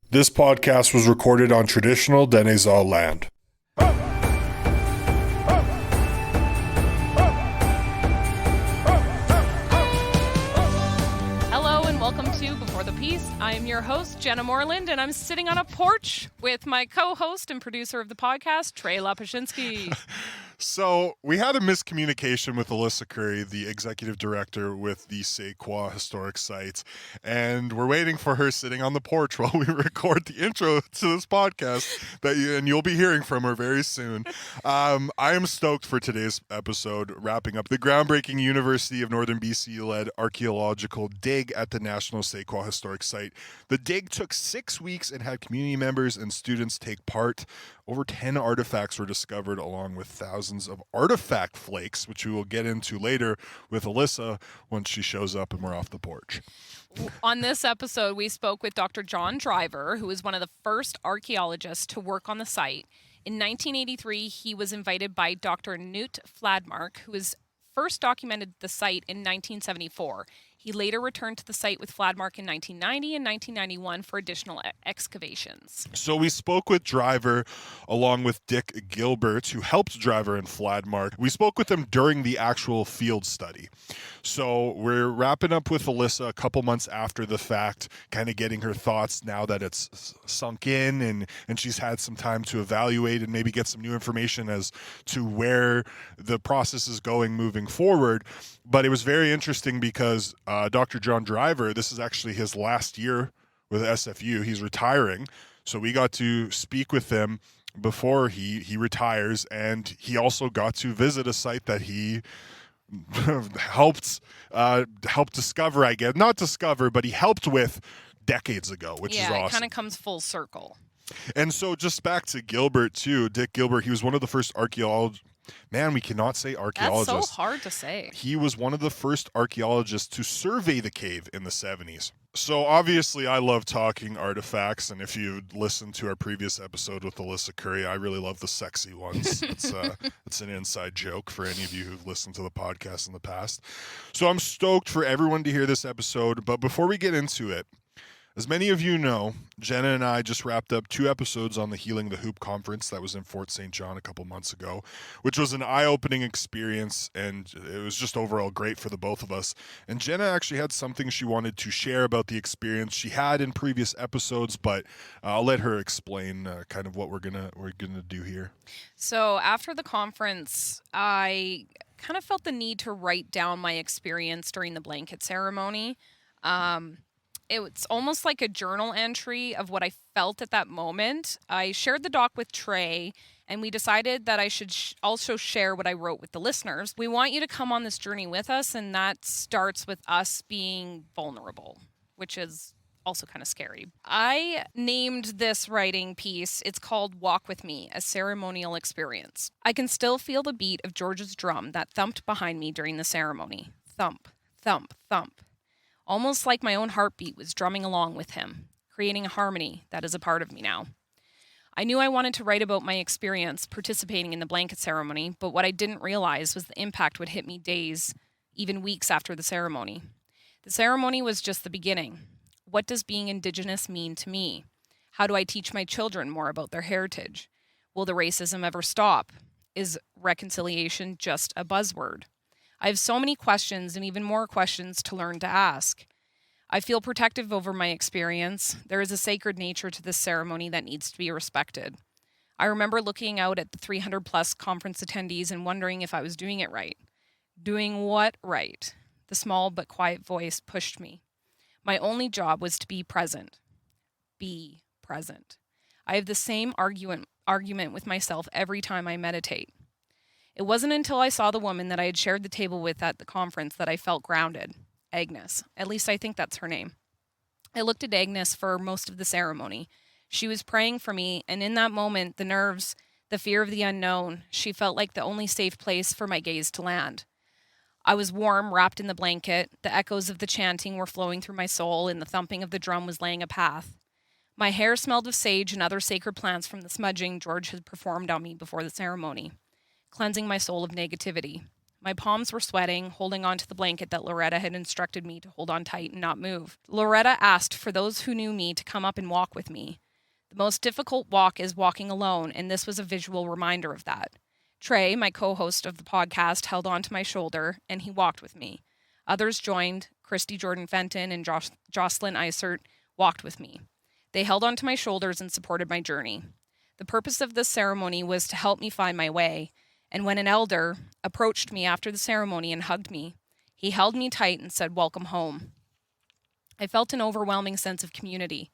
This podcast was recorded on traditional Denizal land. Hello and welcome to Before the Peace. I am your host, Jenna Moreland, and I'm sitting on a porch with my co-host and producer of the podcast, Tre Lapashinsky. So we had a miscommunication with Alyssa Currie, the executive director with the Tse'k'wa Historic Site, and we're waiting for her sitting on the porch while we record the intro to this podcast and you'll be hearing from her very soon. I am stoked for today's episode, wrapping up the groundbreaking University of Northern BC-led archaeological dig at the National Tse'k'wa Historic Site. The dig took 6 weeks and had community members and students take part. Over 10 artifacts were discovered, along with thousands of artifact flakes, which we will get into later with Alyssa once she shows up and we're off the porch. On this episode, we spoke with Dr. John Driver, who was one of the first archaeologists to work on the site. In 1983, he was invited by Dr. Knut Fladmark, who was first documented the site in 1974. He later returned to the site with Fladmark in 1990 and 1991 for additional excavations. So we spoke with Driver along with Dick Gilbert, who helped Driver and Fladmark. We spoke with them during the actual field study. So we're wrapping up with Alyssa a couple months after the fact, kind of getting her thoughts now that it's sunk in and she's had some time to evaluate and maybe get some new information as to where the process is going moving forward. But it was very interesting because Dr. John Driver, this is actually his last year with SFU. He's retiring. So we got to speak with him before he retires, and he also got to visit a site that he helped discover, I guess. Not discover, but he helped with decades ago, which is awesome. Yeah, it kind of comes full circle. And so just back to Gilbert, too. Dick Gilbert, he was one of the first archaeologists. Man, we cannot say archaeologist. That's so hard to say. He was one of the first archaeologists to survey the cave in the 70s. So obviously I love talking artifacts, and if you listened to our previous episode with Alyssa Currie, I really love the sexy ones. It's an inside joke for any of you who've listened to the podcast in the past. So I'm stoked for everyone to hear this episode, but before we get into it, as many of you know, Jenna and I just wrapped up 2 episodes on the Healing the Hoop conference that was in Fort St. John a couple months ago, which was an eye-opening experience, and it was just overall great for the both of us. And Jenna actually had something she wanted to share about the experience she had in previous episodes, but I'll let her explain kind of what we're gonna do here. So after the conference, I kind of felt the need to write down my experience during the blanket ceremony. It's almost like a journal entry of what I felt at that moment. I shared the doc with Tre, and we decided that I should also share what I wrote with the listeners. We want you to come on this journey with us, and that starts with us being vulnerable, which is also kind of scary. I named this writing piece, it's called Walk With Me, a ceremonial experience. I can still feel the beat of George's drum that thumped behind me during the ceremony. Thump, thump, thump. Almost like my own heartbeat was drumming along with him, creating a harmony that is a part of me now. I knew I wanted to write about my experience participating in the blanket ceremony, but what I didn't realize was the impact would hit me days, even weeks after the ceremony. The ceremony was just the beginning. What does being Indigenous mean to me? How do I teach my children more about their heritage? Will the racism ever stop? Is reconciliation just a buzzword? I have so many questions and even more questions to learn to ask. I feel protective over my experience. There is a sacred nature to this ceremony that needs to be respected. I remember looking out at the 300 plus conference attendees and wondering if I was doing it right. Doing what right? The small but quiet voice pushed me. My only job was to be present. Be present. I have the same argument with myself every time I meditate. It wasn't until I saw the woman that I had shared the table with at the conference that I felt grounded. Agnes. At least I think that's her name. I looked at Agnes for most of the ceremony. She was praying for me, and in that moment, the nerves, the fear of the unknown, she felt like the only safe place for my gaze to land. I was warm, wrapped in the blanket. The echoes of the chanting were flowing through my soul, and the thumping of the drum was laying a path. My hair smelled of sage and other sacred plants from the smudging George had performed on me before the ceremony, cleansing my soul of negativity. My palms were sweating, holding onto the blanket that Loretta had instructed me to hold on tight and not move. Loretta asked for those who knew me to come up and walk with me. The most difficult walk is walking alone, and this was a visual reminder of that. Tre, my co-host of the podcast, held onto my shoulder, and he walked with me. Others joined. Christy Jordan Fenton and Jocelyn Isert walked with me. They held onto my shoulders and supported my journey. The purpose of this ceremony was to help me find my way, and when an elder approached me after the ceremony and hugged me, he held me tight and said, "Welcome home." I felt an overwhelming sense of community.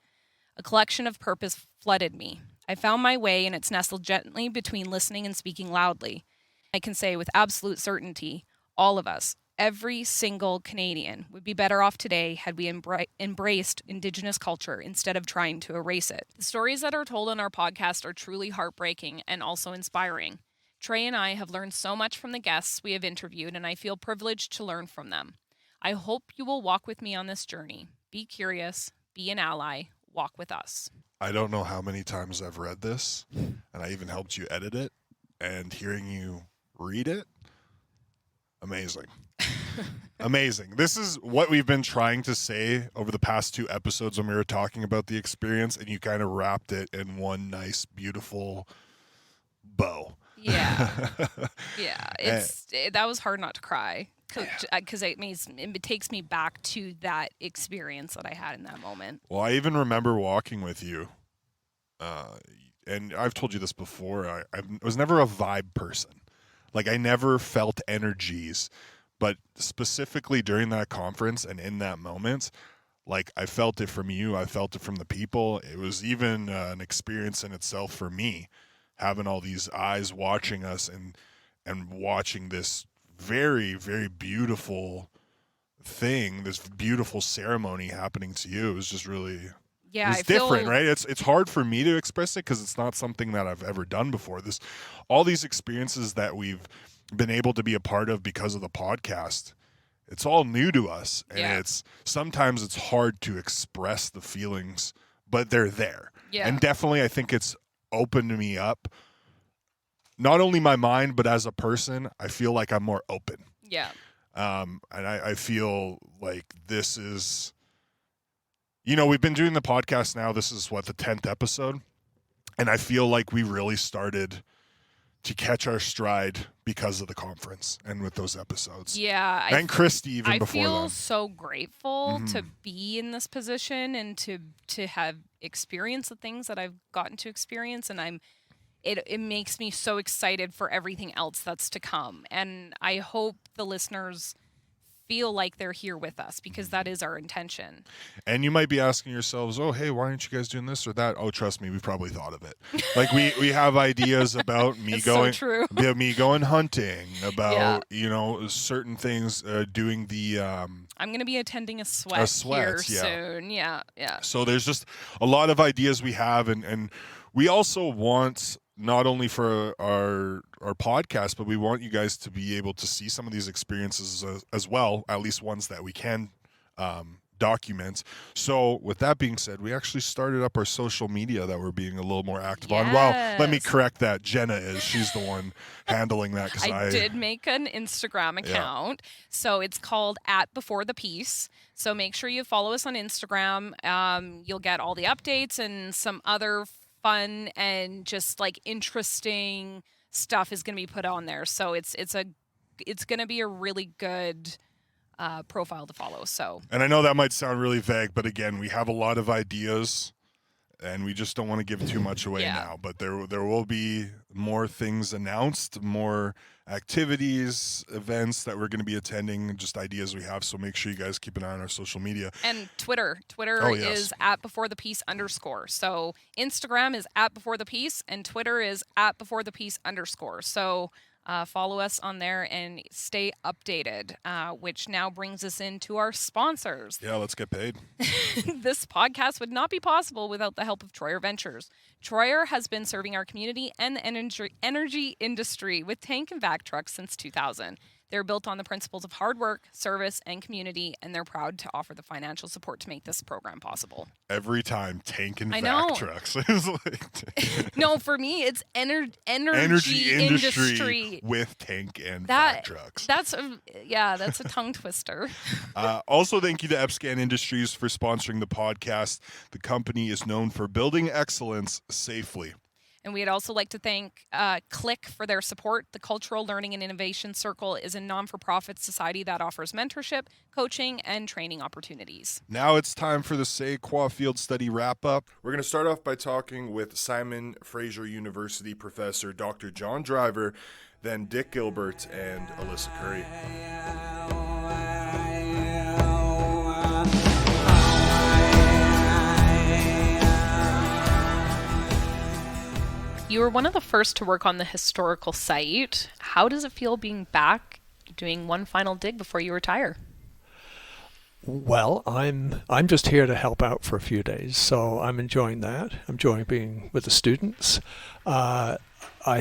A collection of purpose flooded me. I found my way, and it's nestled gently between listening and speaking loudly. I can say with absolute certainty, all of us, every single Canadian, would be better off today had we embraced Indigenous culture instead of trying to erase it. The stories that are told on our podcast are truly heartbreaking and also inspiring. Tre and I have learned so much from the guests we have interviewed, and I feel privileged to learn from them. I hope you will walk with me on this journey. Be curious, be an ally, walk with us. I don't know how many times I've read this, and I even helped you edit it, and hearing you read it, amazing. Amazing. This is what we've been trying to say over the past 2 episodes when we were talking about the experience, and you kind of wrapped it in one nice, beautiful bow. Yeah. Yeah. That was hard not to cry because it takes me back to that experience that I had in that moment. Well, I even remember walking with you, and I've told you this before. I was never a vibe person. Like, I never felt energies, but specifically during that conference and in that moment, like, I felt it from you. I felt it from the people. It was even an experience in itself for me, having all these eyes watching us and watching this very, very beautiful thing, this beautiful ceremony happening to you. It was just really, yeah, it's different, right? It's hard for me to express it because it's not something that I've ever done before. All these experiences that we've been able to be a part of because of the podcast, it's all new to us, and sometimes it's hard to express the feelings, but they're there. Yeah. And definitely, I think it's opened me up, not only my mind, but as a person, I feel like I'm more open. Yeah. And I feel like this is, we've been doing the podcast now. This is the 10th episode. And I feel like we really started to catch our stride because of the conference and with those episodes. Yeah. And Christy even I before feel that. so grateful to be in this position and to have experienced the things that I've gotten to experience. And it makes me so excited for everything else that's to come. And I hope the listeners feel like they're here with us because that is our intention. And you might be asking yourselves, oh, hey, why aren't you guys doing this or that? Oh, trust me, we've probably thought of it. Like we have ideas about me going, so true. me going hunting, about, certain things, doing the, I'm going to be attending a sweat here soon. Yeah. So there's just a lot of ideas we have. And we also want, not only for our podcast, but we want you guys to be able to see some of these experiences as well, at least ones that we can document. So with that being said, we actually started up our social media that we're being a little more active on. Well, let me correct that. Jenna is. She's the one handling that. Cause I did make an Instagram account. So it's called @BeforeThePiece. So make sure you follow us on Instagram. You'll get all the updates and some other fun and just like interesting stuff is going to be put on there. So it's going to be a really good profile to follow. So, and I know that might sound really vague, but again, we have a lot of ideas and we just don't want to give too much away now, but there will be more things announced, more activities, events that we're going to be attending, just ideas we have. So make sure you guys keep an eye on our social media. And Twitter is @BeforeThePiece_. So Instagram is @BeforeThePiece and Twitter is @BeforeThePiece_. So follow us on there and stay updated, which now brings us into our sponsors. Yeah, let's get paid. This podcast would not be possible without the help of Troyer Ventures. Troyer has been serving our community and the energy industry with tank and vac trucks since 2000. They're built on the principles of hard work, service, and community, and they're proud to offer the financial support to make this program possible. Every time, tank and I vac know. trucks. It's like No, for me, it's energy industry with tank and vac trucks. That's a tongue twister. Also, thank you to EPSCAN Industries for sponsoring the podcast. The company is known for building excellence safely. And we'd also like to thank CLIck for their support. The Cultural Learning and Innovation Circle is a non-for-profit society that offers mentorship, coaching, and training opportunities. Now it's time for the Tse'k'wa Field Study wrap-up. We're going to start off by talking with Simon Fraser University professor Dr. John Driver, then Dick Gilbert, and Alyssa Currie. You were one of the first to work on the historical site. How does it feel being back doing one final dig before you retire? Well, I'm just here to help out for a few days, so I'm enjoying that. I'm enjoying being with the students. I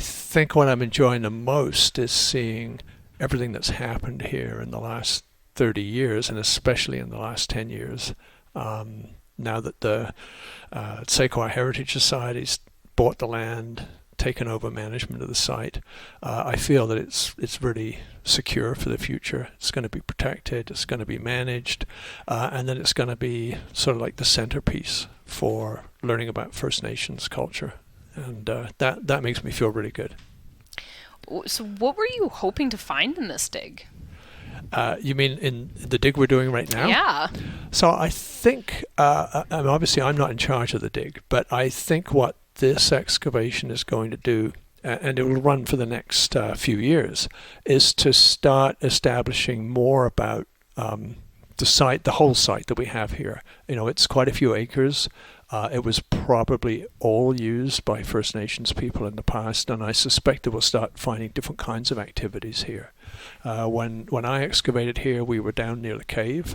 think what I'm enjoying the most is seeing everything that's happened here in the last 30 years, and especially in the last 10 years. Now that the Tse'k'wa Heritage Society's bought the land, taken over management of the site, I feel that it's really secure for the future. It's going to be protected, it's going to be managed, and then it's going to be sort of like the centerpiece for learning about First Nations culture. And that makes me feel really good. So what were you hoping to find in this dig? You mean in the dig we're doing right now? Yeah. So I think, obviously I'm not in charge of the dig, but I think what this excavation is going to do, and it will run for the next few years, is to start establishing more about the site, the whole site that we have here. You know, it's quite a few acres. It was probably all used by First Nations people in the past, and I suspect that we'll start finding different kinds of activities here. When I excavated here, we were down near the cave,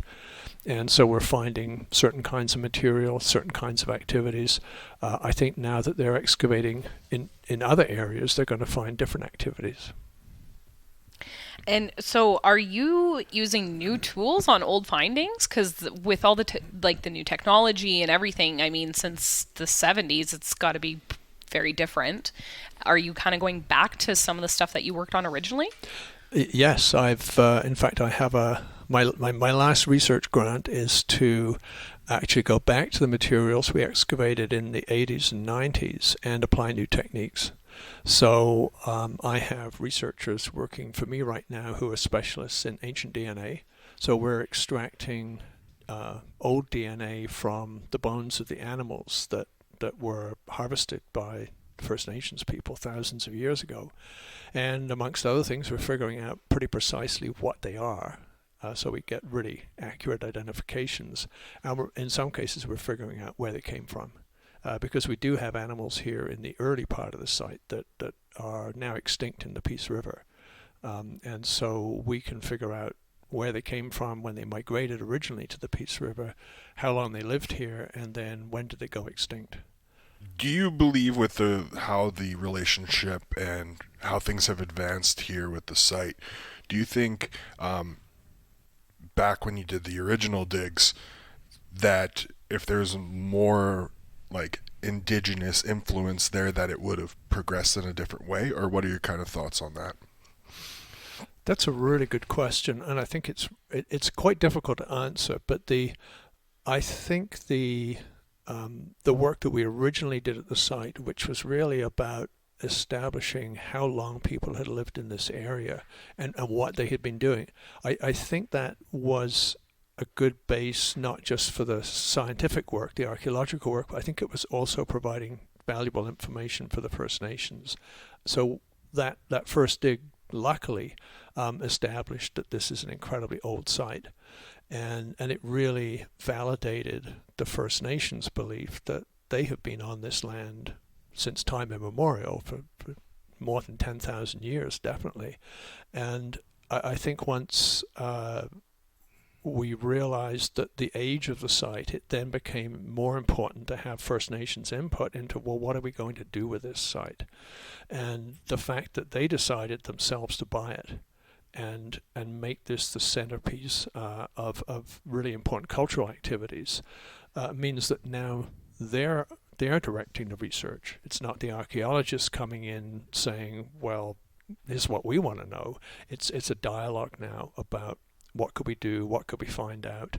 and so we're finding certain kinds of material, certain kinds of activities. I think now that they're excavating in other areas, they're going to find different activities. And so are you using new tools on old findings? Because with all the the new technology and everything, I mean, since the 70s, it's got to be very different. Are you kind of going back to some of the stuff that you worked on originally? Yes, I've in fact I have my last research grant is to actually go back to the materials we excavated in the 80s and 90s and apply new techniques. So I have researchers working for me right now who are specialists in ancient DNA. So we're extracting old DNA from the bones of the animals that were harvested by First Nations people thousands of years ago. And amongst other things, we're figuring out pretty precisely what they are. So we get really accurate identifications. And in some cases, we're figuring out where they came from. Because we do have animals here in the early part of the site that are now extinct in the Peace River. And so we can figure out where they came from, when they migrated originally to the Peace River, how long they lived here, and then when did they go extinct. Do you believe with how the relationship and how things have advanced here with the site, do you think back when you did the original digs that if there's more like indigenous influence there that it would have progressed in a different way, or what are your kind of thoughts on that? That's a really good question, and I think it's quite difficult to answer, but I think the work that we originally did at the site, which was really about establishing how long people had lived in this area and what they had been doing, I think that was a good base, not just for the scientific work, the archaeological work, but I think it was also providing valuable information for the First Nations. So that first dig, luckily, established that this is an incredibly old site. And it really validated the First Nations' belief that they have been on this land since time immemorial, for more than 10,000 years, definitely. And I think once we realized that the age of the site, it then became more important to have First Nations input into, well, what are we going to do with this site? And the fact that they decided themselves to buy it and make this the centerpiece of really important cultural activities means that now they're directing the research. It's not the archaeologists coming in saying, well, this is what we want to know. It's a dialogue now about what could we do, what could we find out,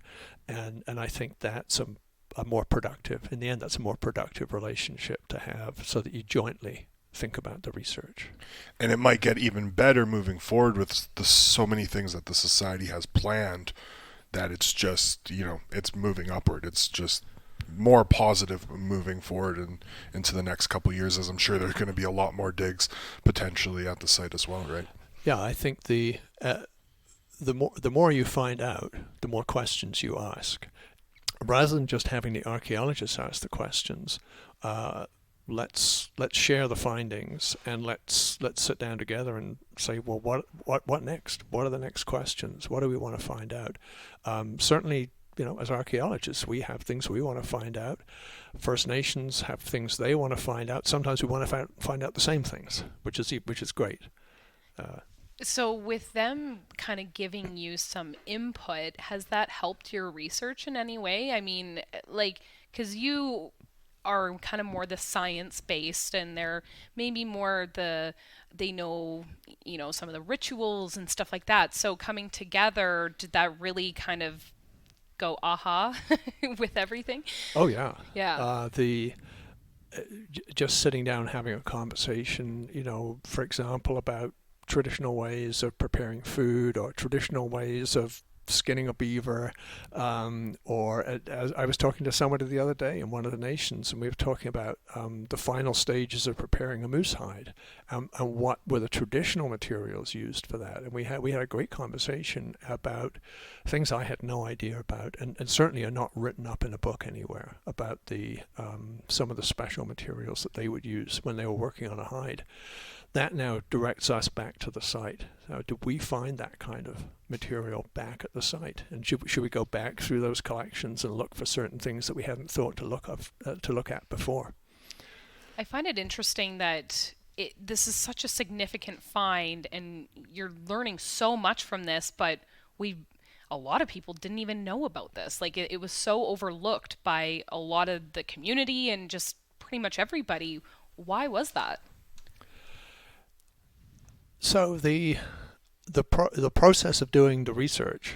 and I think that's a more productive, in the end, that's a more productive relationship to have, so that you jointly think about the research. And it might get even better moving forward with so many things that the society has planned, that it's just, it's moving upward. It's just more positive moving forward and into the next couple of years, as I'm sure there's going to be a lot more digs potentially at the site as well, right? Yeah, I think the more you find out, the more questions you ask. Rather than just having the archaeologists ask the questions, let's share the findings, and let's sit down together and say, well, what next? What are the next questions? What do we want to find out? Certainly, as archaeologists, we have things we want to find out. First Nations have things they want to find out. Sometimes we want to find out the same things, which is great. So with them kind of giving you some input, has that helped your research in any way? I mean, because you are kind of more the science-based, and they're maybe more they know, some of the rituals and stuff like that. So coming together, did that really kind of go aha with everything? Oh, yeah. Yeah. Just sitting down having a conversation, for example, about traditional ways of preparing food, or traditional ways of skinning a beaver, or as I was talking to somebody the other day in one of the nations, and we were talking about the final stages of preparing a moose hide, and what were the traditional materials used for that. And we had a great conversation about things I had no idea about, and certainly are not written up in a book anywhere, about the some of the special materials that they would use when they were working on a hide. That now directs us back to the site. So did we find that kind of material back at the site? And should we go back through those collections and look for certain things that we hadn't thought to look at before? I find it interesting that this is such a significant find, and you're learning so much from this, but a lot of people didn't even know about this. It was so overlooked by a lot of the community and just pretty much everybody. Why was that? So the process of doing the research,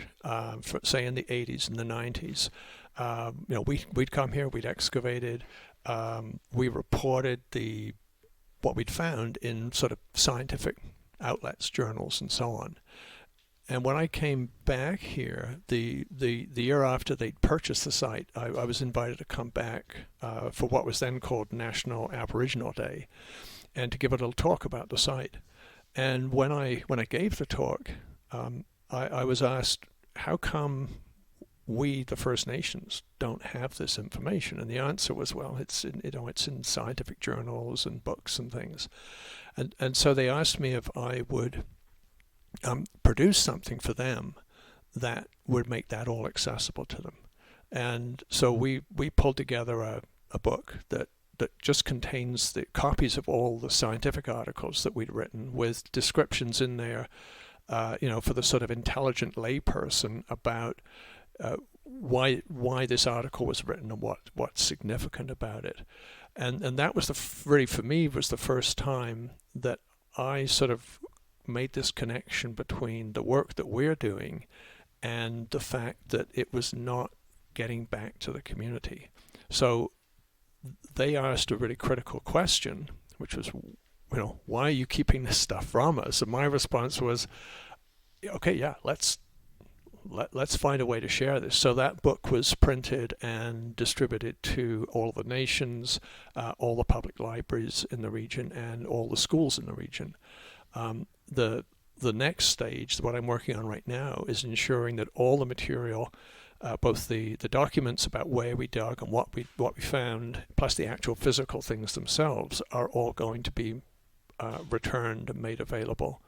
say in the 80s and the 90s, we'd come here, we'd excavated, we reported what we'd found in sort of scientific outlets, journals, and so on. And when I came back here, the year after they'd purchased the site, I was invited to come back for what was then called National Aboriginal Day, and to give a little talk about the site. And when I gave the talk, I was asked, how come we, the First Nations, don't have this information? And the answer was, well, it's in scientific journals and books and things. And so they asked me if I would produce something for them that would make that all accessible to them. And so we pulled together a book that just contains the copies of all the scientific articles that we'd written, with descriptions in there, for the sort of intelligent layperson about why this article was written and what's significant about it. And that was really, for me, was the first time that I sort of made this connection between the work that we're doing and the fact that it was not getting back to the community. So they asked a really critical question, which was, why are you keeping this stuff from us? And my response was, okay, yeah, let's find a way to share this. So that book was printed and distributed to all the nations, all the public libraries in the region, and all the schools in the region. The next stage, what I'm working on right now, is ensuring that all the material, both the documents about where we dug and what we found, plus the actual physical things themselves, are all going to be returned and made available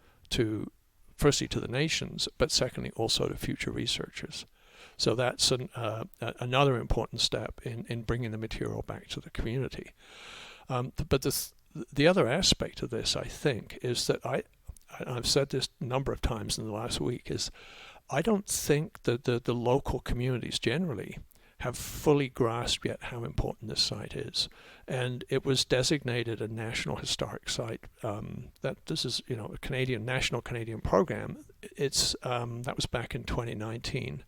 firstly to the nations, but secondly also to future researchers. So that's another important step in bringing the material back to the community. But the other aspect of this, I think, is that I've said this a number of times in the last week, is I don't think that the local communities generally have fully grasped yet how important this site is. And it was designated a National Historic Site. That this is, a national Canadian program. It's that was back in 2019.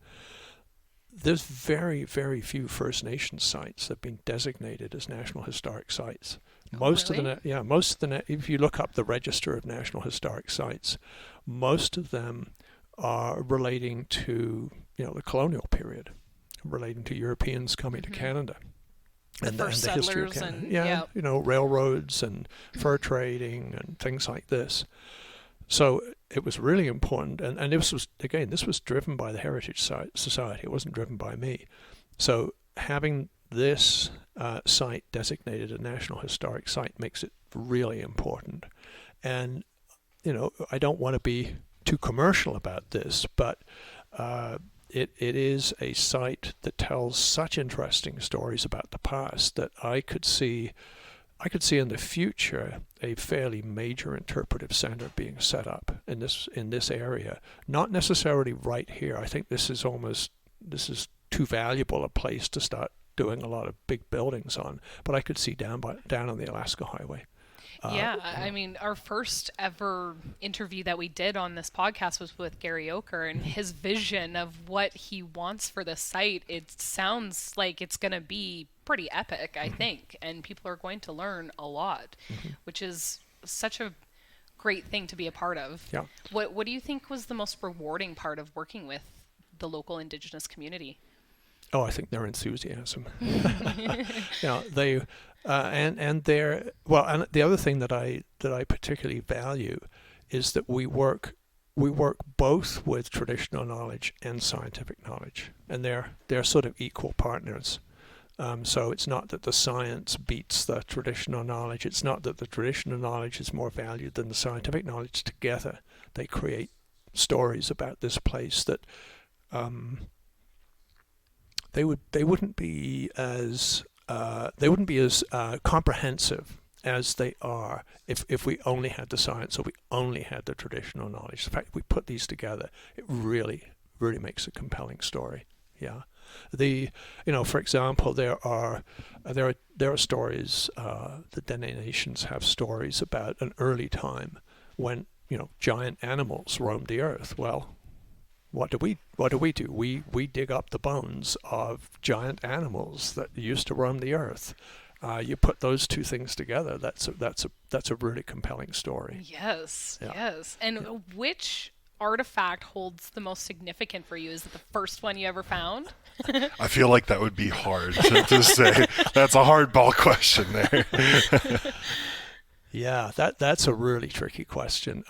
There's very, very few First Nations sites that have been designated as National Historic Sites. Most of the if you look up the Register of National Historic Sites, most of them are relating to the colonial period, relating to Europeans coming to Canada. And the history of Canada. Railroads and fur trading and things like this. So it was really important, and this was driven by the Heritage Society. It wasn't driven by me. So having this site designated a National Historic Site makes it really important. And I don't want to be too commercial about this, but it is a site that tells such interesting stories about the past that I could see in the future a fairly major interpretive center being set up in this area. Not necessarily right here. I think this is too valuable a place to start doing a lot of big buildings on. But I could see down on the Alaska Highway. I mean, our first ever interview that we did on this podcast was with Gary Oker, and his vision of what he wants for the site, it sounds like it's going to be pretty epic, I think, and people are going to learn a lot, which is such a great thing to be a part of. Yeah. What do you think was the most rewarding part of working with the local Indigenous community? Oh, I think their enthusiasm. They and their and the other thing that I particularly value is that we work both with traditional knowledge and scientific knowledge, and they're sort of equal partners. So it's not that the science beats the traditional knowledge. It's not that the traditional knowledge is more valued than the scientific knowledge. Together, they create stories about this place that they wouldn't be as comprehensive as they are if we only had the science or we only had the traditional knowledge. The fact that we put these together, it really makes a compelling story. Yeah. For example, there are stories. The Dene Nations have stories about an early time when giant animals roamed the earth. Well, what do we do? We dig up the bones of giant animals that used to roam the earth. You put those two things together. That's a really compelling story. Yes. And which artifact holds the most significant for you? Is it the first one you ever found? I feel like that would be hard to say. That's a hardball question there. Yeah, that's a really tricky question.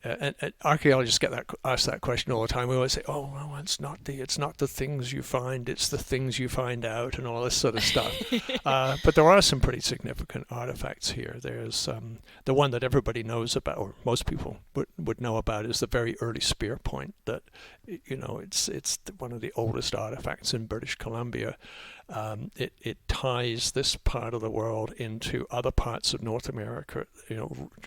And archaeologists asked that question all the time. We always say, "Oh, well, it's not the things you find; it's the things you find out," and all this sort of stuff. But there are some pretty significant artifacts here. There's the one that everybody knows about, or most people would know about, is the very early spear point. That it's one of the oldest artifacts in British Columbia. It ties this part of the world into other parts of North America.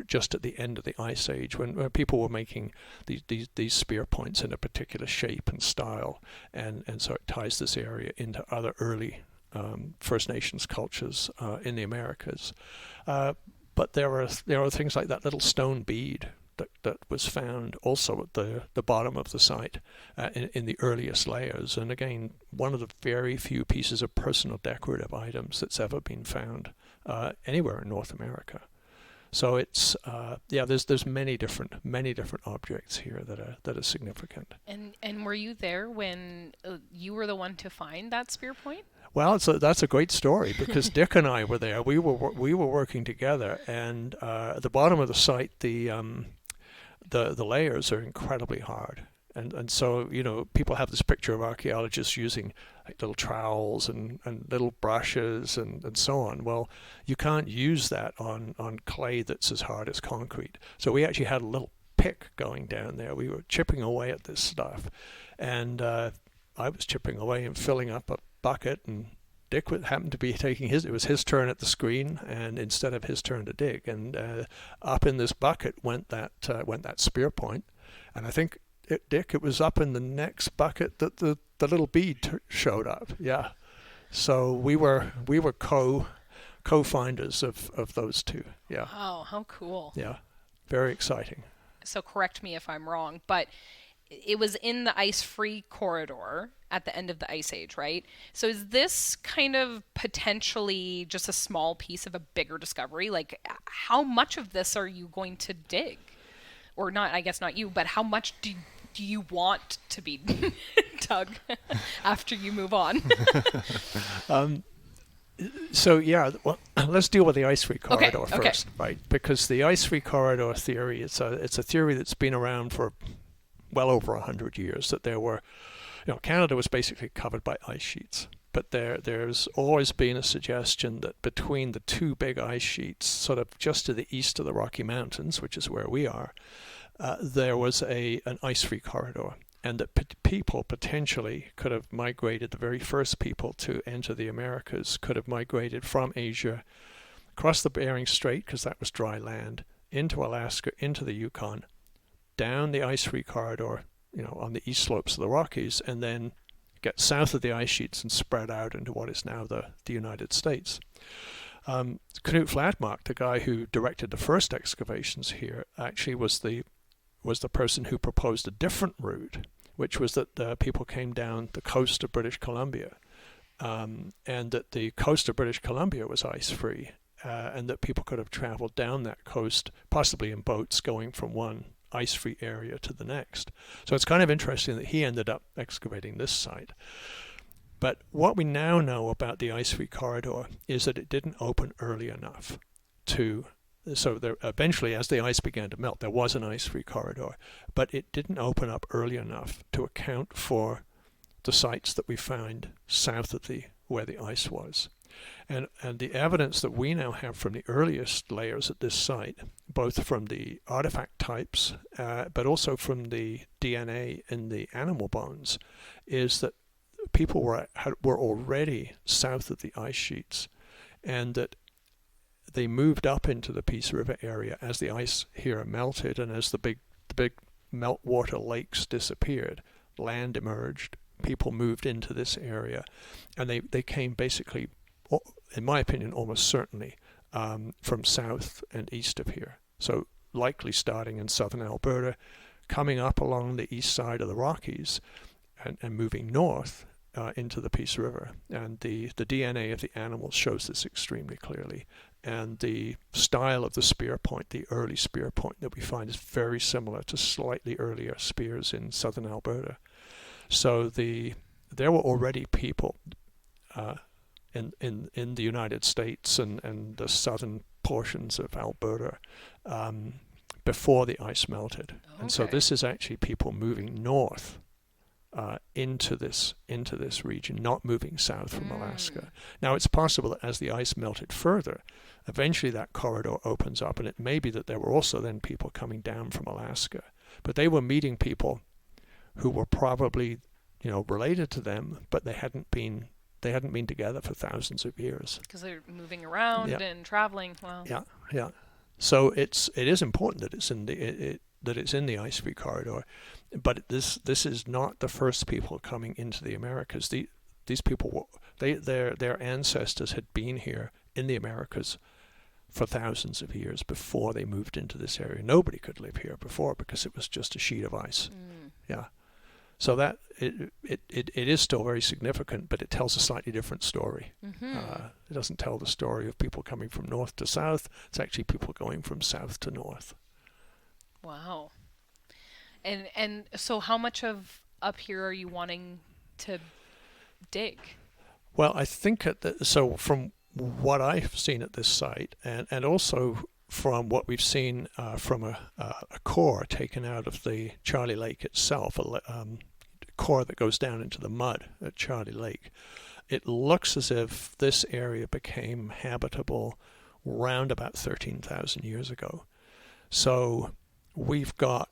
Just at the end of the Ice Age, when people were making these spear points in a particular shape and style, and so it ties this area into other early First Nations cultures in the Americas. But there are things like that little stone bead that was found also at the bottom of the site in the earliest layers. And again, one of the very few pieces of personal decorative items that's ever been found anywhere in North America. So it's there's many different objects here that are significant. And were you there when you were the one to find that spear point? Well, that's a great story because Dick and I were there. We were working together, and at the bottom of the site, the layers are incredibly hard, and so people have this picture of archaeologists using like little trowels and little brushes and so on. Well, you can't use that on clay that's as hard as concrete. So we actually had a little pick going down there. We were chipping away at this stuff, and I was chipping away and filling up a bucket, and Dick happened to be taking it was his turn at the screen, and instead of his turn to dig, and up in this bucket went that spear point, and I think Dick, it was up in the next bucket that the little bead showed up. Yeah, so we were co-finders of those two. Yeah. Oh, how cool. Yeah, very exciting. So correct me if I'm wrong, but it was in the ice-free corridor at the end of the Ice Age, right? So is this kind of potentially just a small piece of a bigger discovery? Like, how much of this are you going to dig? Or not, I guess not you, but how much do you want to be dug after you move on? So yeah, well, let's deal with the ice-free corridor Okay. first, right? Because the ice-free corridor theory, it's a theory that's been around for well over 100 years. That there were, Canada was basically covered by ice sheets, but there's always been a suggestion that between the two big ice sheets, sort of just to the east of the Rocky Mountains, which is where we are, there was an ice-free corridor. And that people potentially could have migrated, the very first people to enter the Americas could have migrated from Asia, across the Bering Strait, because that was dry land, into Alaska, into the Yukon, down the ice-free corridor, on the east slopes of the Rockies, and then get south of the ice sheets and spread out into what is now the United States. Knut Fladmark, the guy who directed the first excavations here, actually was the person who proposed a different route, which was that people came down the coast of British Columbia, and that the coast of British Columbia was ice-free, and that people could have traveled down that coast, possibly in boats, going from one ice-free area to the next. So it's kind of interesting that he ended up excavating this site. But what we now know about the ice-free corridor is that it didn't open early enough so there, eventually, as the ice began to melt, there was an ice-free corridor, but it didn't open up early enough to account for the sites that we found south of where the ice was. And the evidence that we now have from the earliest layers at this site, both from the artifact types, but also from the DNA in the animal bones, is that people were already south of the ice sheets, and that they moved up into the Peace River area as the ice here melted, and as the big meltwater lakes disappeared, land emerged, people moved into this area, and they came basically, in my opinion, almost certainly from south and east of here. So likely starting in southern Alberta, coming up along the east side of the Rockies, and moving north into the Peace River. And the DNA of the animals shows this extremely clearly. And the style of the spear point, the early spear point that we find, is very similar to slightly earlier spears in southern Alberta. So there were already people in the United States and the southern portions of Alberta before the ice melted. Okay. And so this is actually people moving north into this region, not moving south from Alaska. Now, it's possible that as the ice melted further, eventually that corridor opens up, and it may be that there were also then people coming down from Alaska, but they were meeting people who were probably, related to them, but they hadn't been together for thousands of years. Because they're moving around and traveling. Wow. Yeah. So it is important that it's in the ice-free corridor, but this is not the first people coming into the Americas. These people their ancestors had been here in the Americas for thousands of years before they moved into this area. Nobody could live here before because it was just a sheet of ice. Yeah. So that it is still very significant, but it tells a slightly different story. It doesn't tell the story of people coming from north to south. It's actually people going from south to north. Wow. And so how much of up here are you wanting to dig? Well, I think so from what I've seen at this site, and also from what we've seen from a core taken out of the Charlie Lake itself, a core that goes down into the mud at Charlie Lake, it looks as if this area became habitable round about 13,000 years ago. So we've got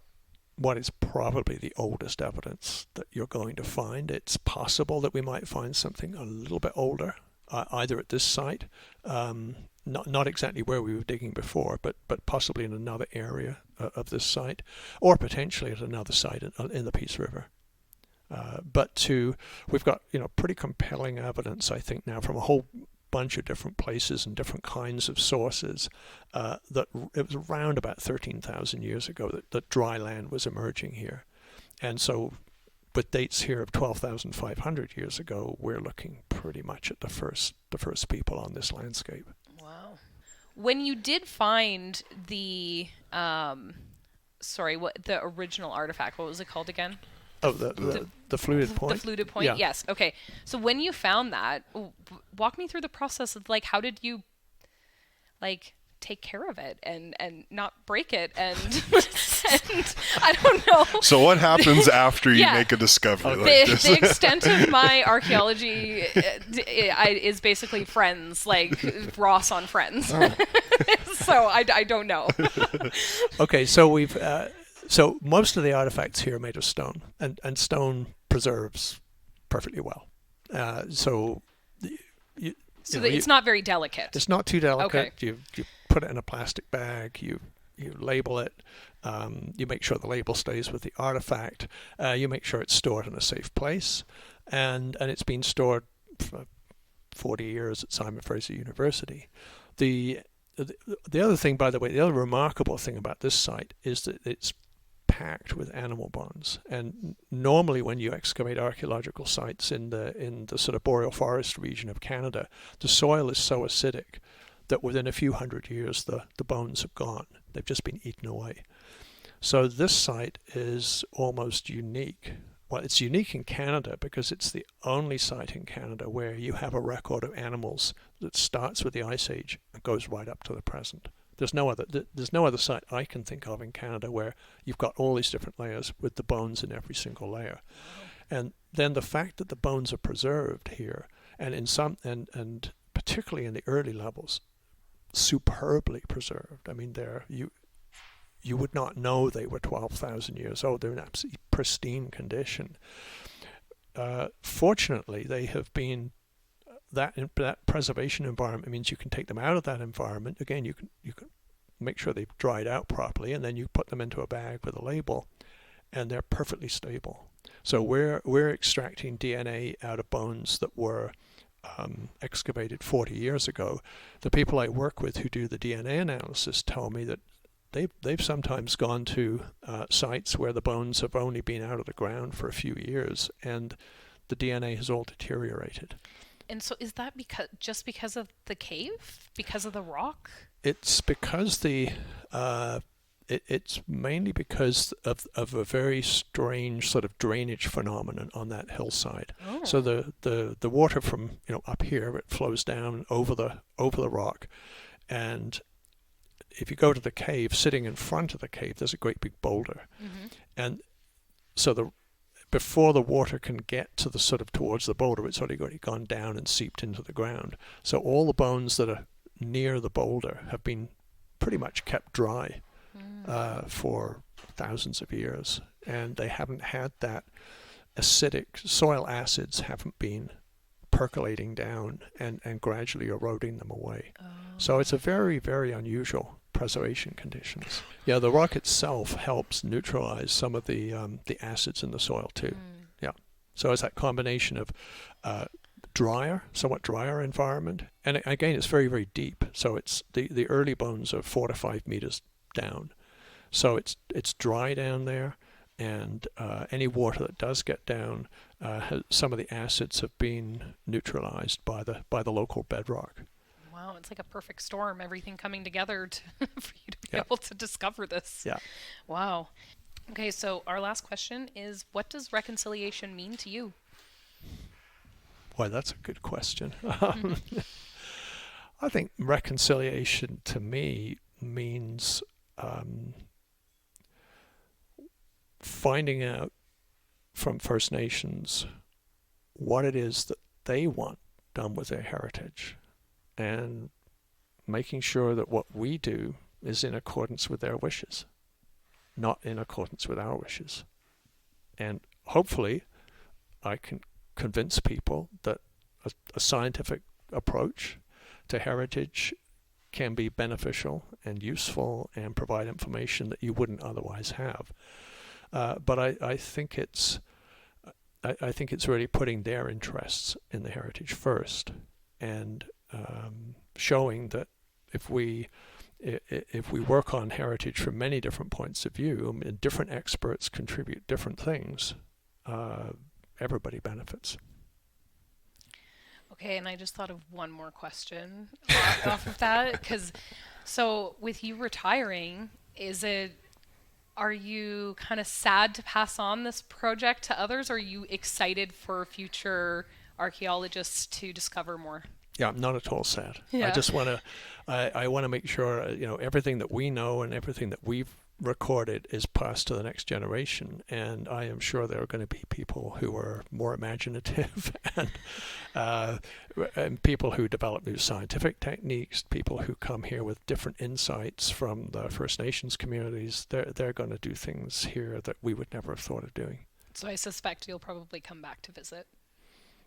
what is probably the oldest evidence that you're going to find. It's possible that we might find something a little bit older, either at this site, not exactly where we were digging before, but possibly in another area of this site, or potentially at another site in the Peace River. We've got pretty compelling evidence, I think, now from a whole bunch of different places and different kinds of sources that it was around about 13,000 years ago that dry land was emerging here. And so with dates here of 12,500 years ago, we're looking pretty much at the first people on this landscape. Wow. When you did find the the original artifact, what was it called again? Oh, the fluted point? The fluted point, yeah. Yes. Okay. So when you found that, walk me through the process of how did you take care of it and not break it and I don't know. So what happens after you make a discovery like this? The extent of my archaeology is basically Friends, like Ross on Friends. Oh. So I don't know. Okay, so we've so most of the artifacts here are made of stone, and stone preserves perfectly well. It's not very delicate. It's not too delicate. Okay. You put it in a plastic bag. You label it. You make sure the label stays with the artifact. You make sure it's stored in a safe place, and it's been stored for 40 years at Simon Fraser University. The other thing, by the way, the other remarkable thing about this site is that it's packed with animal bones. And normally when you excavate archaeological sites in the sort of boreal forest region of Canada, the soil is so acidic that within a few hundred years the bones have gone. They've just been eaten away. So this site is almost unique. Well, it's unique in Canada because it's the only site in Canada where you have a record of animals that starts with the Ice Age and goes right up to the present. There's no other site I can think of in Canada where you've got all these different layers with the bones in every single layer. And then the fact that the bones are preserved here, and in some and particularly in the early levels, superbly preserved. I mean, you would not know they were 12,000 years old. They're in absolutely pristine condition. Fortunately, they have been that preservation environment means you can take them out of that environment. Again, you can make sure they've dried out properly, and then you put them into a bag with a label, and they're perfectly stable. So we're extracting DNA out of bones that were excavated 40 years ago. The people I work with who do the DNA analysis tell me that they've sometimes gone to sites where the bones have only been out of the ground for a few years, and the DNA has all deteriorated. And so is that just because of the cave? Because of the rock? It's because it's mainly because of a very strange sort of drainage phenomenon on that hillside. Oh. So the water from up here, it flows down over the rock, and if you go to the cave, sitting in front of the cave, there's a great big boulder, and so before the water can get to the sort of towards the boulder, it's already gone down and seeped into the ground. So all the bones that are near the boulder have been pretty much kept dry for thousands of years, and they haven't had that acidic soil acids haven't been percolating down and gradually eroding them away. Oh. So it's a very, very unusual preservation conditions. Yeah, the rock itself helps neutralize some of the acids in the soil too. Yeah, so it's that combination of somewhat drier environment, and again, it's very, very deep. So it's the early bones are 4 to 5 meters down, so it's dry down there, and any water that does get down, some of the acids have been neutralized by the local bedrock. Wow, it's like a perfect storm, everything coming together for you to be able to discover this. Yeah. Wow. Okay, so our last question is, what does reconciliation mean to you? Boy, that's a good question. I think reconciliation to me means finding out from First Nations what it is that they want done with their heritage, and making sure that what we do is in accordance with their wishes, not in accordance with our wishes. And hopefully I can convince people that a scientific approach to heritage can be beneficial and useful and provide information that you wouldn't otherwise have. But I think it's really putting their interests in the heritage first, and showing that if we work on heritage from many different points of view, and different experts contribute different things, everybody benefits. Okay, and I just thought of one more question off of that, because so with you retiring, are you kind of sad to pass on this project to others, or are you excited for future archaeologists to discover more? Yeah, I'm not at all sad. Yeah. I just want to, I want to make sure, everything that we know and everything that we've recorded is passed to the next generation. And I am sure there are going to be people who are more imaginative and people who develop new scientific techniques, people who come here with different insights from the First Nations communities. They're going to do things here that we would never have thought of doing. So I suspect you'll probably come back to visit.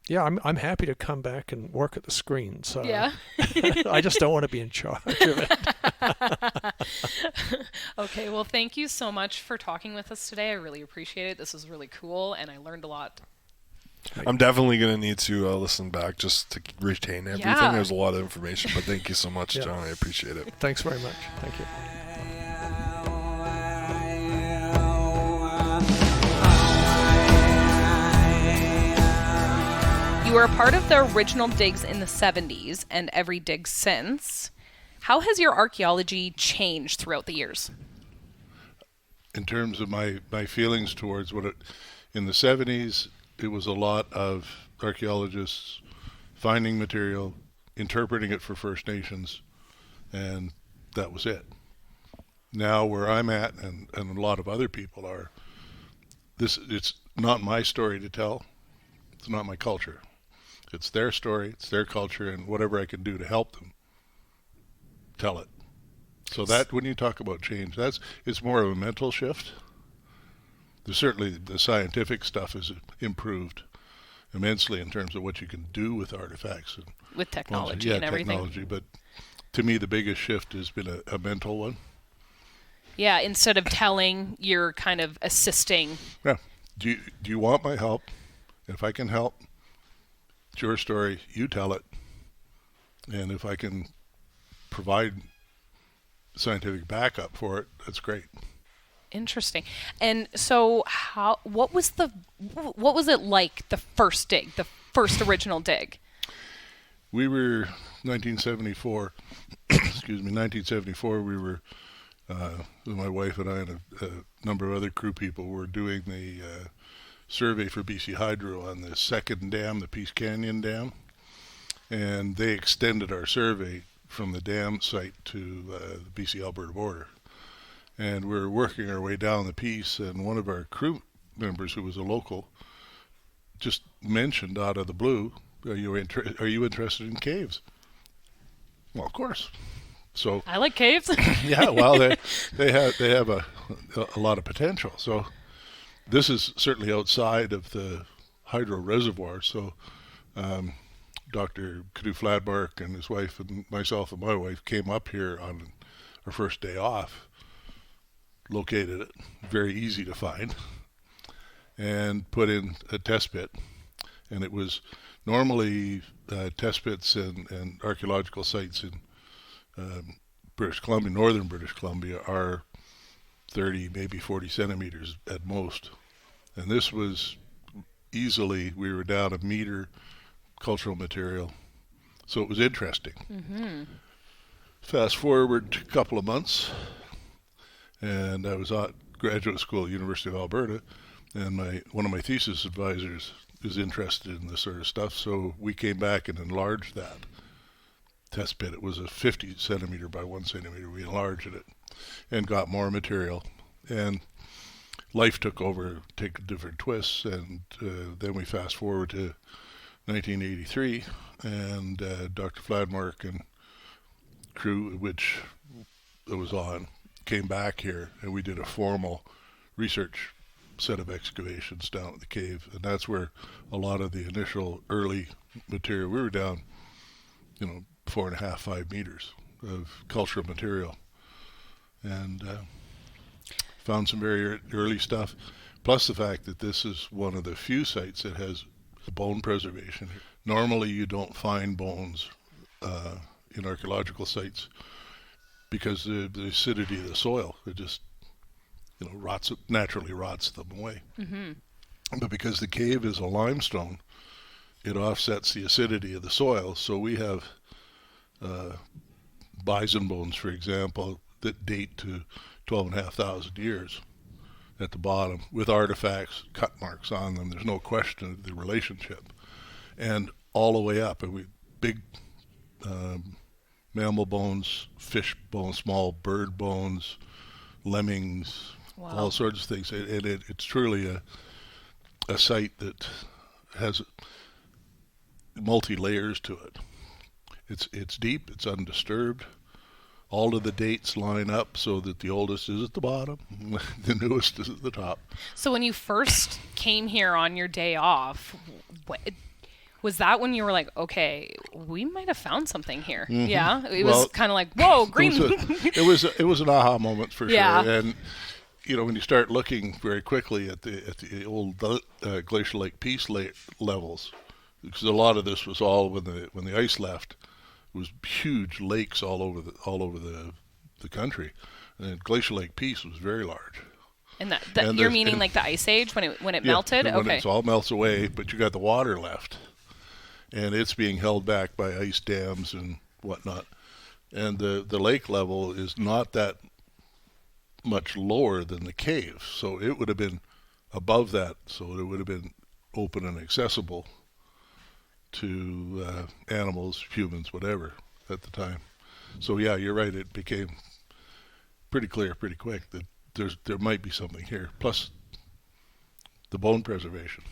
Yeah, I'm happy to come back and work at the screen. So Yeah. I just don't want to be in charge of it. Okay, well, thank you so much for talking with us today. I really appreciate it. This was really cool, and I learned a lot. I'm definitely going to need to listen back just to retain everything. Yeah. There's a lot of information, but thank you so much, Yeah. John. I appreciate it. Thanks very much. Thank you. You were a part of the original digs in the 70s and every dig since. How has your archaeology changed throughout the years? In terms of my feelings towards in the 70s, it was a lot of archaeologists finding material, interpreting it for First Nations, and that was it. Now where I'm at, and a lot of other people are, it's not my story to tell. It's not my culture. It's their story, it's their culture, and whatever I can do to help them, tell it. So that, when you talk about change, it's more of a mental shift. Certainly the scientific stuff has improved immensely in terms of what you can do with artifacts. And With technology and everything. Technology, but to me the biggest shift has been a mental one. Yeah, instead of telling, you're kind of assisting. Yeah. Do you want my help? If I can help, it's your story, you tell it. And if I can provide scientific backup for it, that's great. Interesting. And so what was it like, the first dig, the first original dig? We were 1974, excuse me, 1974, we were, my wife and I and a number of other crew people were doing the survey for BC Hydro on the second dam, the Peace Canyon Dam. And they extended our survey from the dam site to the BC-Alberta border. And we were working our way down the Peace, and one of our crew members, who was a local, just mentioned out of the blue, are you interested in caves? Well, of course. So I like caves. yeah, well, they have a lot of potential. So this is certainly outside of the hydro reservoir. So Dr. Knut Fladmark and his wife and myself and my wife came up here on our first day off, located it, very easy to find, and put in a test pit. And it was normally test pits and archaeological sites in British Columbia, northern British Columbia, are 30, maybe 40 centimeters at most. And this was easily, we were down a meter cultural material. So it was interesting. Mm-hmm. Fast forward a couple of months, and I was at graduate school at University of Alberta, and one of my thesis advisors is interested in this sort of stuff, so we came back and enlarged that test pit. It was a 50 centimeter by 1 centimeter. We enlarged it and got more material, and life took over, take different twists, and then we fast forward to 1983, and Dr. Fladmark and crew, which I was on, came back here, and we did a formal research set of excavations down at the cave, and that's where a lot of the initial early material, we were down 4.5, 5 meters of cultural material, and found some very early stuff. Plus the fact that this is one of the few sites that has bone preservation. Normally, you don't find bones in archaeological sites because the acidity of the soil, it just naturally rots them away. Mm-hmm. But because the cave is a limestone, it offsets the acidity of the soil. So we have bison bones, for example, that date to 12,500 years at the bottom, with artifacts, cut marks on them. There's no question of the relationship. And all the way up, and we big mammal bones, fish bones, small bird bones, lemmings, Wow. all sorts of things. And it's truly a site that has multi-layers to it. It's deep, it's undisturbed. All of the dates line up so that the oldest is at the bottom, the newest is at the top. So when you first came here on your day off, was that when you were like, okay, we might have found something here? Mm-hmm. Yeah, it was kind of like, whoa, green. It was an aha moment for Yeah. sure. And when you start looking very quickly at the old glacial lake peace levels, because a lot of this was all when the ice left. It was huge lakes all over the country, and Glacial Lake Peace was very large. And And you're there's- meaning and- like the ice age when it Yeah, melted? and when Okay. it all melts away, but you got the water left, and it's being held back by ice dams and whatnot. And the lake level is not that much lower than the cave, so it would have been above that, so it would have been open and accessible to animals, humans, whatever, at the time. So yeah, you're right. It became pretty clear pretty quick that there might be something here. Plus the bone preservation.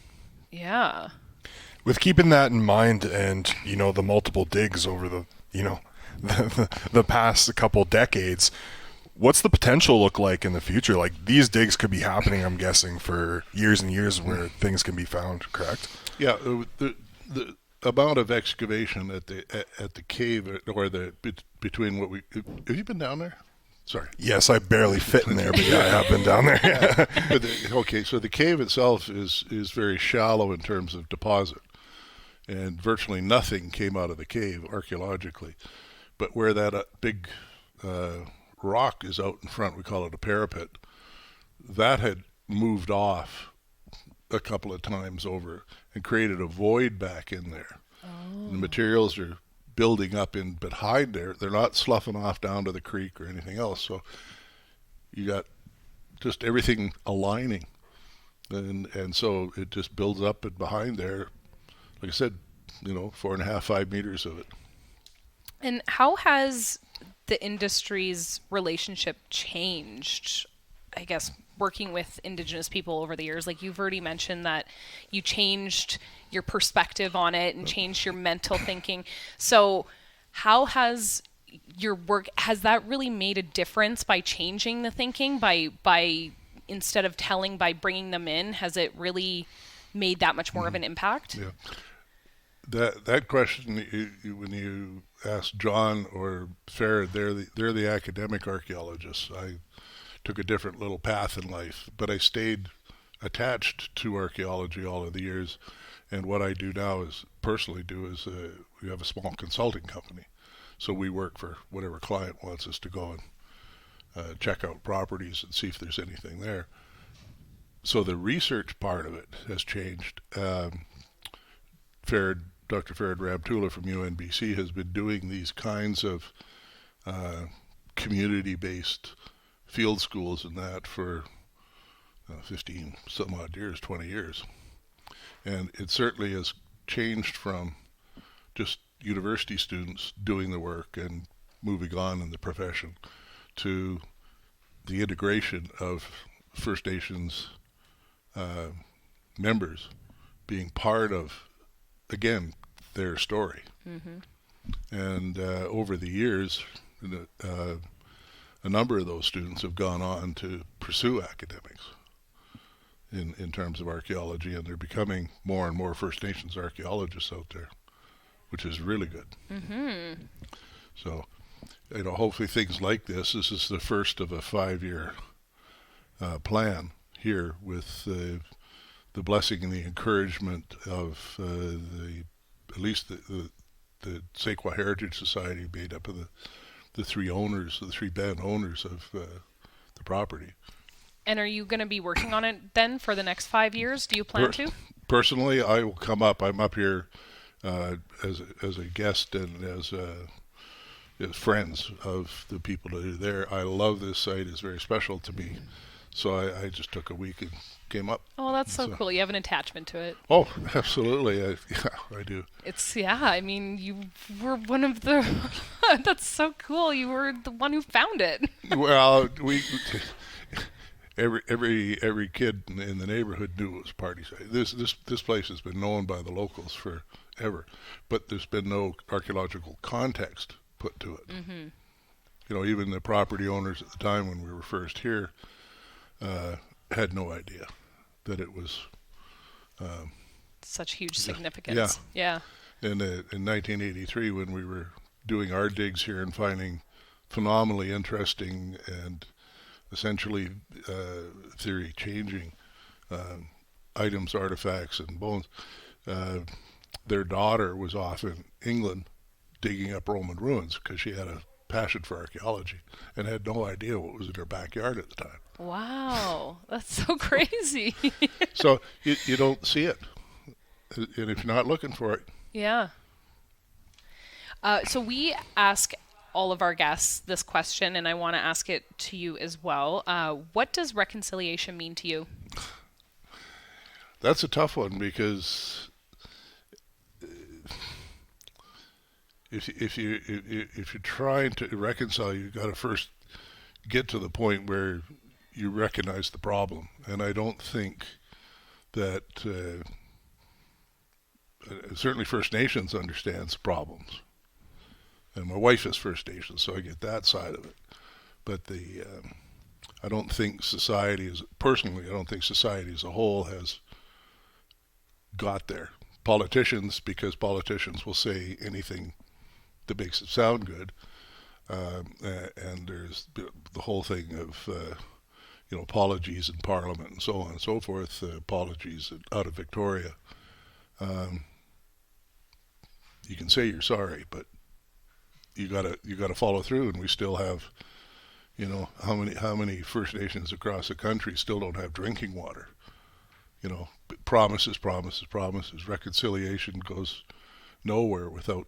Yeah. With keeping that in mind, and the multiple digs over the the past couple decades, what's the potential look like in the future? Like, these digs could be happening, I'm guessing, for years and years where things can be found, correct? Yeah, the amount of excavation at the cave, or between what have you been down there? Sorry. Yes, I barely fit in there, but yeah, I have been down there. Okay, so the cave itself is very shallow in terms of deposit, and virtually nothing came out of the cave archaeologically. But where that big rock is out in front, we call it a parapet, that had moved off a couple of times over and created a void back in there. Oh. The materials are building up in behind there. They're not sloughing off down to the creek or anything else. So you got just everything aligning, and so it just builds up and behind there. Like I said, 4.5, 5 meters of it. And how has the industry's relationship changed, I guess, working with Indigenous people over the years? Like, you've already mentioned that you changed your perspective on it and changed your mental thinking. So how has your work, has that really made a difference by changing the thinking, by instead of telling, by bringing them in? Has it really made that much more of an impact? Yeah. That question, when you ask John or Farrad, they're the academic archaeologists. I took a different little path in life, but I stayed attached to archaeology all of the years. And what I do now is we have a small consulting company, so we work for whatever client wants us to go and check out properties and see if there's anything there. So the research part of it has changed. Dr. Farrad Rabtula from UNBC has been doing these kinds of community-based field schools and that for 15 some odd years, 20 years. And it certainly has changed from just university students doing the work and moving on in the profession to the integration of First Nations members being part of, again, their story. Mm-hmm. And over the years, a number of those students have gone on to pursue academics in terms of archaeology, and they're becoming more and more First Nations archaeologists out there, which is really good. Mm-hmm. So, hopefully things like this is the first of a 5-year plan here with the blessing and the encouragement of at least the Tse'k'wa Heritage Society, made up of the three band owners of the property. And are you going to be working on it then for the next 5 years? Do you plan to? Personally, I will come up. I'm up here as a guest and as friends of the people that are there. I love this site. It's very special to me. So I just took a week and came up. Oh, that's so cool. You have an attachment to it. Oh, absolutely. I do. I mean, you were one of the... That's so cool. You were the one who found it. Well, every kid in the neighborhood knew it was a party site. This place has been known by the locals forever, but there's been no archaeological context put to it. Mm-hmm. Even the property owners at the time when we were first here had no idea that it was such huge significance. Yeah. In 1983, when we were doing our digs here and finding phenomenally interesting and essentially theory-changing items, artifacts, and bones, their daughter was off in England digging up Roman ruins because she had a passion for archaeology and had no idea what was in her backyard at the time. Wow, that's so crazy. So you don't see it, and if you're not looking for it. Yeah. So we ask all of our guests this question, and I want to ask it to you as well. What does reconciliation mean to you? That's a tough one, because if you're trying to reconcile, you've got to first get to the point where you recognize the problem. And I don't think that certainly First Nations understands problems. And my wife is First Nations, so I get that side of it. But I don't think society as a whole has got there. Because politicians will say anything that makes it sound good. And there's the whole thing of, apologies in Parliament and so on and so forth, apologies out of Victoria. You can say you're sorry, but you gotta follow through, and we still have, how many First Nations across the country still don't have drinking water. Promises. Reconciliation goes nowhere without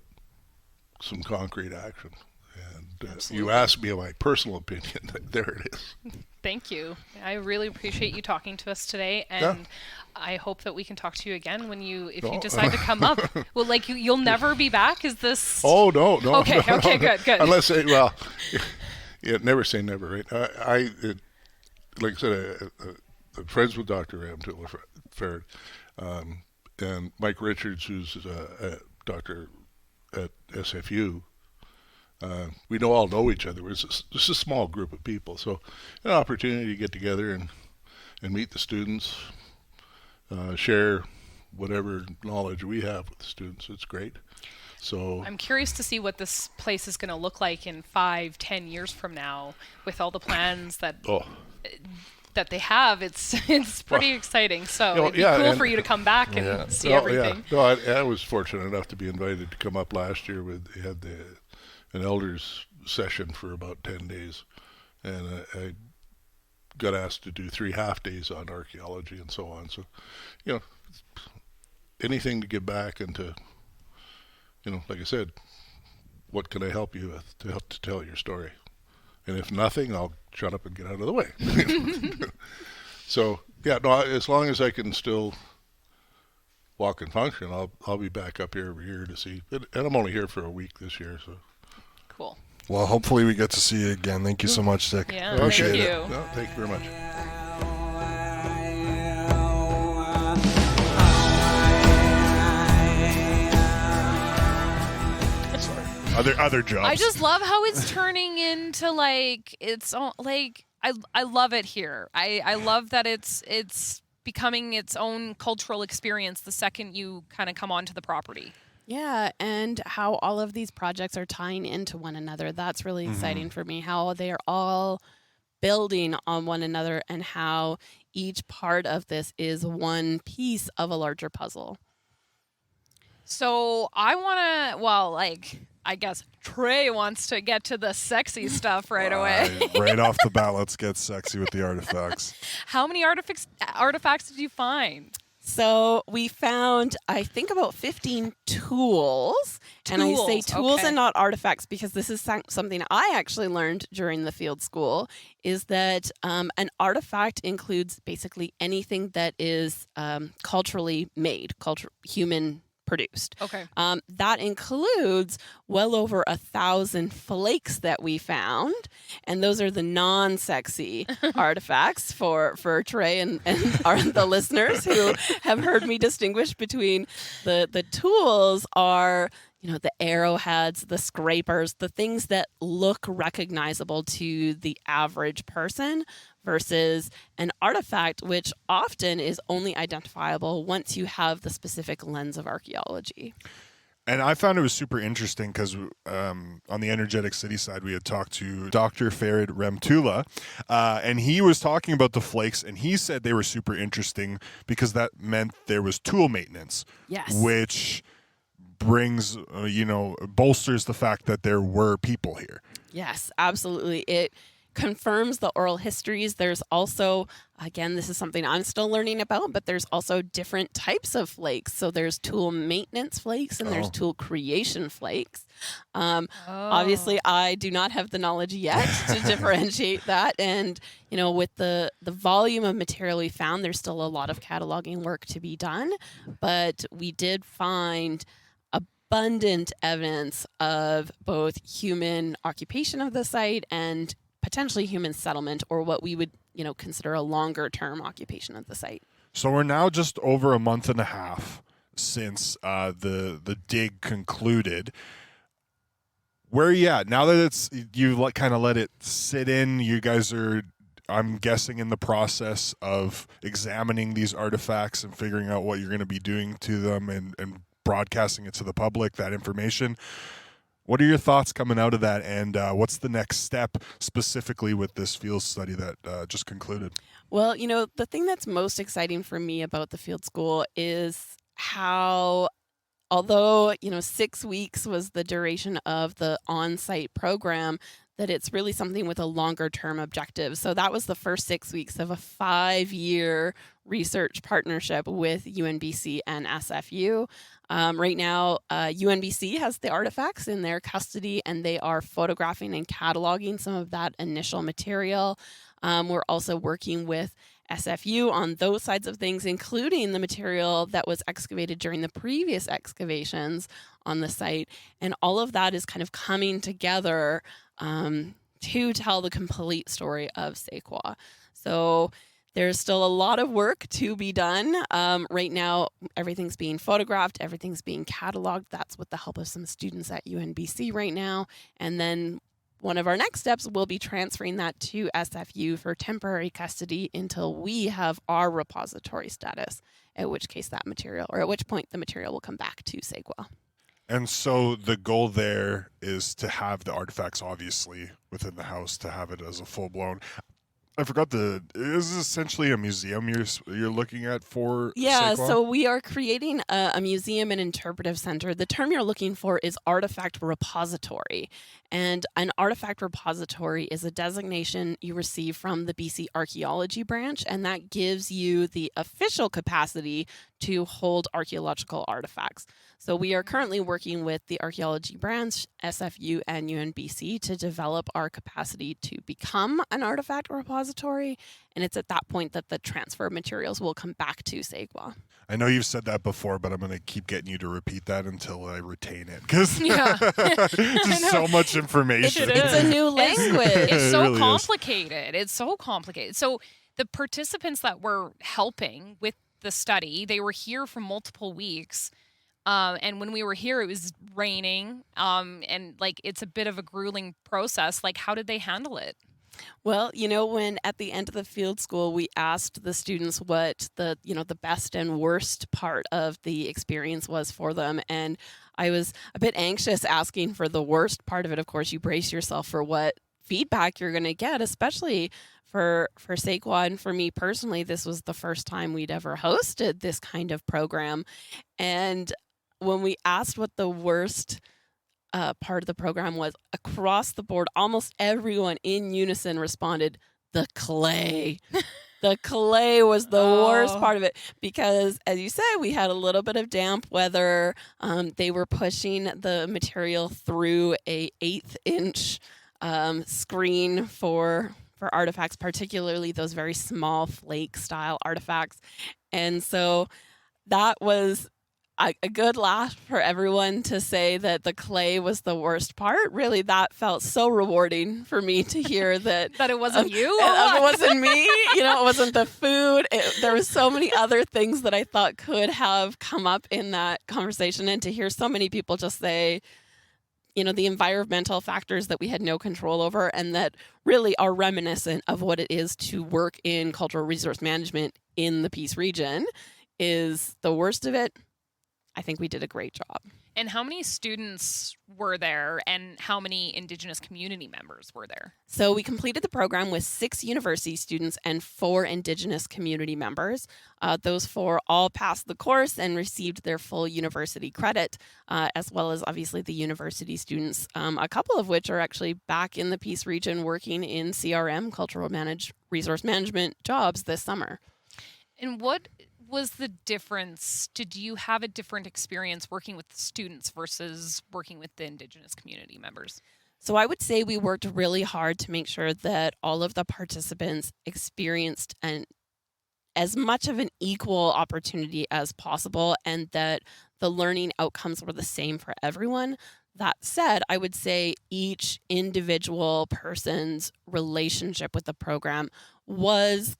some concrete action. And you asked me my personal opinion. There it is. Thank you. I really appreciate you talking to us today, and I hope that we can talk to you again if you decide to come up. Well, you'll never be back. Is this? Oh no. Okay, good. Unless never say never, right? Like I said, I'm friends with Dr. Ram Farrad, and Mike Richards, who's a doctor at SFU. We all know each other. It's just a small group of people, so an opportunity to get together and meet the students, share whatever knowledge we have with the students. It's great. So I'm curious to see what this place is going to look like in 5-10 years from now, with all the plans that they have. It's pretty exciting. So it'd be cool for you to come back and see everything. Yeah. No, I was fortunate enough to be invited to come up last year. They had an elders session for about 10 days, and I got asked to do 3 half days on archaeology and so on. So, anything to give back and to, like I said, what can I help you with to help to tell your story? And if nothing, I'll shut up and get out of the way. So, as long as I can still walk and function, I'll be back up here every year to see. And I'm only here for a week this year, so. Cool. Well, hopefully we get to see you again. Thank you so much, Dick. Yeah, appreciate it. you. No, thank you very much. Other jobs. I just love how it's turning into I love it here. I love that it's becoming its own cultural experience the second you kind of come onto the property. Yeah, and how all of these projects are tying into one another. That's really exciting for me, how they are all building on one another and how each part of this is one piece of a larger puzzle. So I want to, well, like, I guess Tre wants to get to the sexy stuff right away. Right off the bat, let's get sexy with the artifacts. How many artifacts did you find? So we found, I think, about 15 tools. And I say tools okay. and not artifacts because this is something I actually learned during the field school, is that an artifact includes basically anything that is culturally made, human produced. Okay. That includes well over 1,000 flakes that we found, and those are the non-sexy artifacts for Tre and the listeners who have heard me distinguish between the tools are, you know, the arrowheads, the scrapers, the things that look recognizable to the average person, versus an artifact, which often is only identifiable once you have the specific lens of archaeology. And I found it was super interesting because on the Energetic City side, we had talked to Dr. Farid Remtula, and he was talking about the flakes, and he said they were super interesting because that meant there was tool maintenance, Yes. which brings, bolsters the fact that there were people here. Yes, absolutely. It confirms the oral histories. There's also, again, this is something I'm still learning about, but there's also different types of flakes. So there's tool maintenance flakes and there's tool creation flakes. Obviously, I do not have the knowledge yet to differentiate that. And, you know, with the volume of material we found, there's still a lot of cataloging work to be done. But we did find abundant evidence of both human occupation of the site and potentially human settlement, or what we would, consider a longer term occupation of the site. So we're now just over a month and a half since the dig concluded. Where are you at? Now that you kind of let it sit in, you guys are, I'm guessing, in the process of examining these artifacts and figuring out what you're going to be doing to them and broadcasting it to the public, that information. What are your thoughts coming out of that, and what's the next step specifically with this field study that just concluded? Well, the thing that's most exciting for me about the field school is how, although, 6 weeks was the duration of the on-site program, that it's really something with a longer term objective. So that was the first 6 weeks of a 5-year research partnership with UNBC and SFU. Right now, UNBC has the artifacts in their custody, and they are photographing and cataloging some of that initial material. We're also working with SFU on those sides of things, including the material that was excavated during the previous excavations on the site. And all of that is kind of coming together to tell the complete story of Tse'k'wa. So there's still a lot of work to be done. Right now, everything's being photographed, everything's being cataloged. That's with the help of some students at UNBC right now. And then one of our next steps will be transferring that to SFU for temporary custody until we have our repository status, at which point the material will come back to Tse'k'wa. And so the goal there is to have the artifacts, obviously, within the house, to have it as a full-blown... I forgot is this essentially a museum you're looking at for Yeah, Tse'k'wa? so we are creating a museum and interpretive center. The term you're looking for is artifact repository. And an artifact repository is a designation you receive from the BC Archaeology branch, and that gives you the official capacity to hold archaeological artifacts. So we are currently working with the archaeology branch, SFU, and UNBC to develop our capacity to become an artifact repository. And it's at that point that the transfer of materials will come back to Tse'k'wa. I know you've said that before, but I'm going to keep getting you to repeat that until I retain it, because just so much information. It's a new language. It's so really complicated. It's so complicated. So the participants that were helping with the study, they were here for multiple weeks. And when we were here, it was raining. And it's a bit of a grueling process. How did they handle it? Well, when at the end of the field school, we asked the students what the best and worst part of the experience was for them. And I was a bit anxious asking for the worst part of it. Of course, you brace yourself for what feedback you're going to get, especially for Tse'k'wa. And for me personally, this was the first time we'd ever hosted this kind of program. And when we asked what the worst part of the program was, across the board, almost everyone in unison responded, the clay. The clay was the worst part of it because, as you said, we had a little bit of damp weather. They were pushing the material through a 1/8-inch screen for artifacts, particularly those very small flake-style artifacts. And so that was a good laugh for everyone to say that the clay was the worst part. Really, that felt so rewarding for me to hear that. That it wasn't you? It wasn't me. It wasn't the food. There was so many other things that I thought could have come up in that conversation. And to hear so many people just say, the environmental factors that we had no control over and that really are reminiscent of what it is to work in cultural resource management in the Peace region is the worst of it. I think we did a great job. And how many students were there and how many Indigenous community members were there? So we completed the program with 6 university students and 4 Indigenous community members. Those 4 all passed the course and received their full university credit, as well as obviously the university students, a couple of which are actually back in the Peace region working in CRM, cultural resource management jobs this summer. And what was the difference? Did you have a different experience working with the students versus working with the Indigenous community members? So I would say we worked really hard to make sure that all of the participants experienced as much of an equal opportunity as possible and that the learning outcomes were the same for everyone. That said, I would say each individual person's relationship with the program was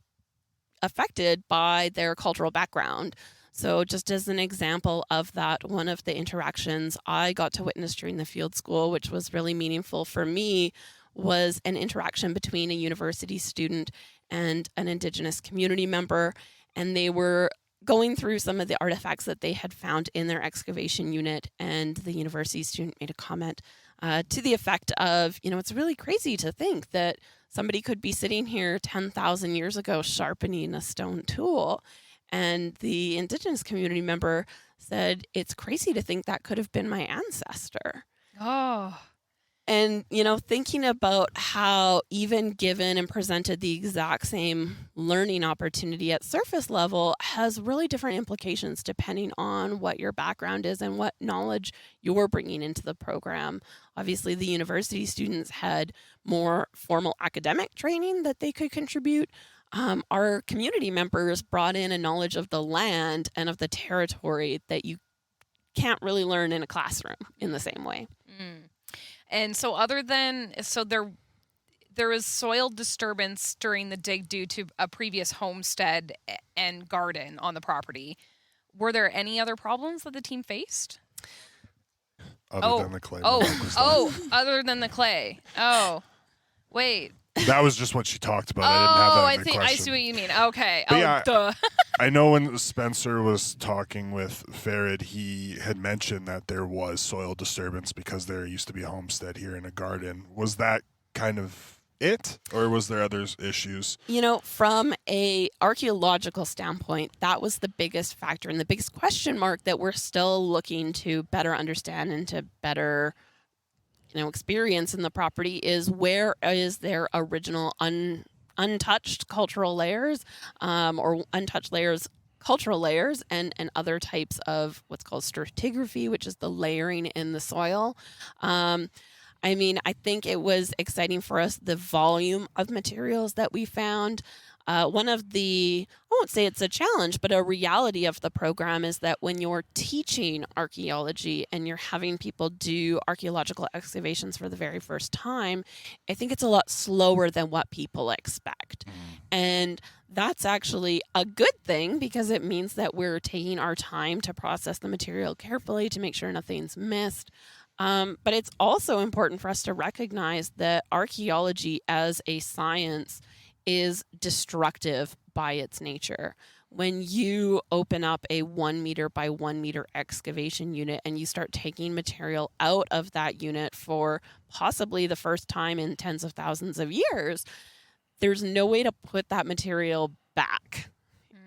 affected by their cultural background. So just as an example of that, one of the interactions I got to witness during the field school, which was really meaningful for me, was an interaction between a university student and an Indigenous community member. And they were going through some of the artifacts that they had found in their excavation unit. And the university student made a comment to the effect of, it's really crazy to think that somebody could be sitting here 10,000 years ago sharpening a stone tool. And the Indigenous community member said, it's crazy to think that could have been my ancestor. Oh. And, thinking about how even given and presented the exact same learning opportunity at surface level has really different implications depending on what your background is and what knowledge you're bringing into the program. Obviously, the university students had more formal academic training that they could contribute. Our community members brought in a knowledge of the land and of the territory that you can't really learn in a classroom in the same way. Mm. And so there was soil disturbance during the dig due to a previous homestead and garden on the property. Were there any other problems that the team faced? Other than the clay. Other than the clay. Oh, wait. That was just what she talked about. I didn't have that in the question. I see what you mean. Okay. But yeah, duh. I know when Spencer was talking with Farid, he had mentioned that there was soil disturbance because there used to be a homestead here in a garden. Was that kind of it, or was there other issues? From a archaeological standpoint, that was the biggest factor and the biggest question mark that we're still looking to better understand and to better experience in the property is where is their original untouched cultural layers or untouched layers, cultural layers, and other types of what's called stratigraphy, which is the layering in the soil. I think it was exciting for us, the volume of materials that we found. One of the, I won't say it's a challenge, but a reality of the program is that when you're teaching archaeology and you're having people do archaeological excavations for the very first time, I think it's a lot slower than what people expect. And that's actually a good thing because it means that we're taking our time to process the material carefully to make sure nothing's missed. But it's also important for us to recognize that archaeology as a science is destructive by its nature. When you open up a 1 meter by 1 meter excavation unit and you start taking material out of that unit for possibly the first time in tens of thousands of years, there's no way to put that material back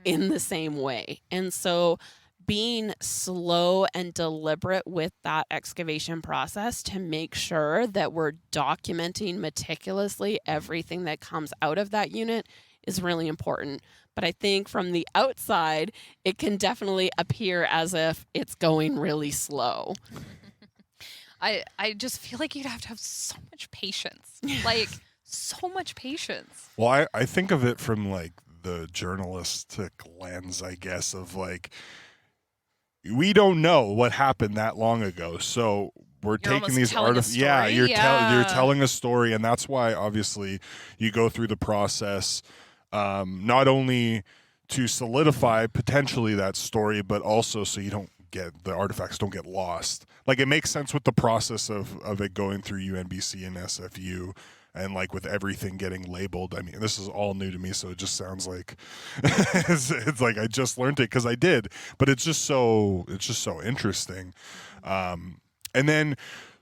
in the same way. And so being slow and deliberate with that excavation process to make sure that we're documenting meticulously everything that comes out of that unit is really important. But I think from the outside, it can definitely appear as if it's going really slow. I just feel like you'd have to have so much patience. Like, so much patience. Well, I think of it from like the journalistic lens, I guess, of like, we don't know what happened that long ago, so we're taking these artifacts. Yeah, you're telling a story, and that's why obviously you go through the process, not only to solidify potentially that story, but also so you don't get the artifacts don't get lost. Like, it makes sense with the process of it going through UNBC and SFU. And like with everything getting labeled, I mean, this is all new to me, so it just sounds like it's like I just learned it because I did. But it's just so interesting. And then,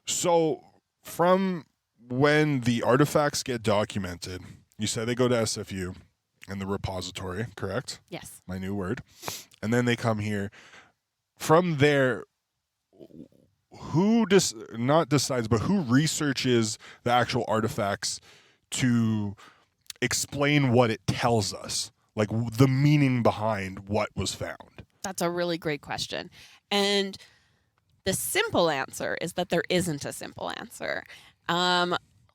so from when the artifacts get documented, you said they go to SFU and the repository, correct? Yes. My new word. And then they come here. From there, who not decides, but who researches the actual artifacts to explain what it tells us, like the meaning behind what was found? That's a really great question. And the simple answer is that there isn't a simple answer.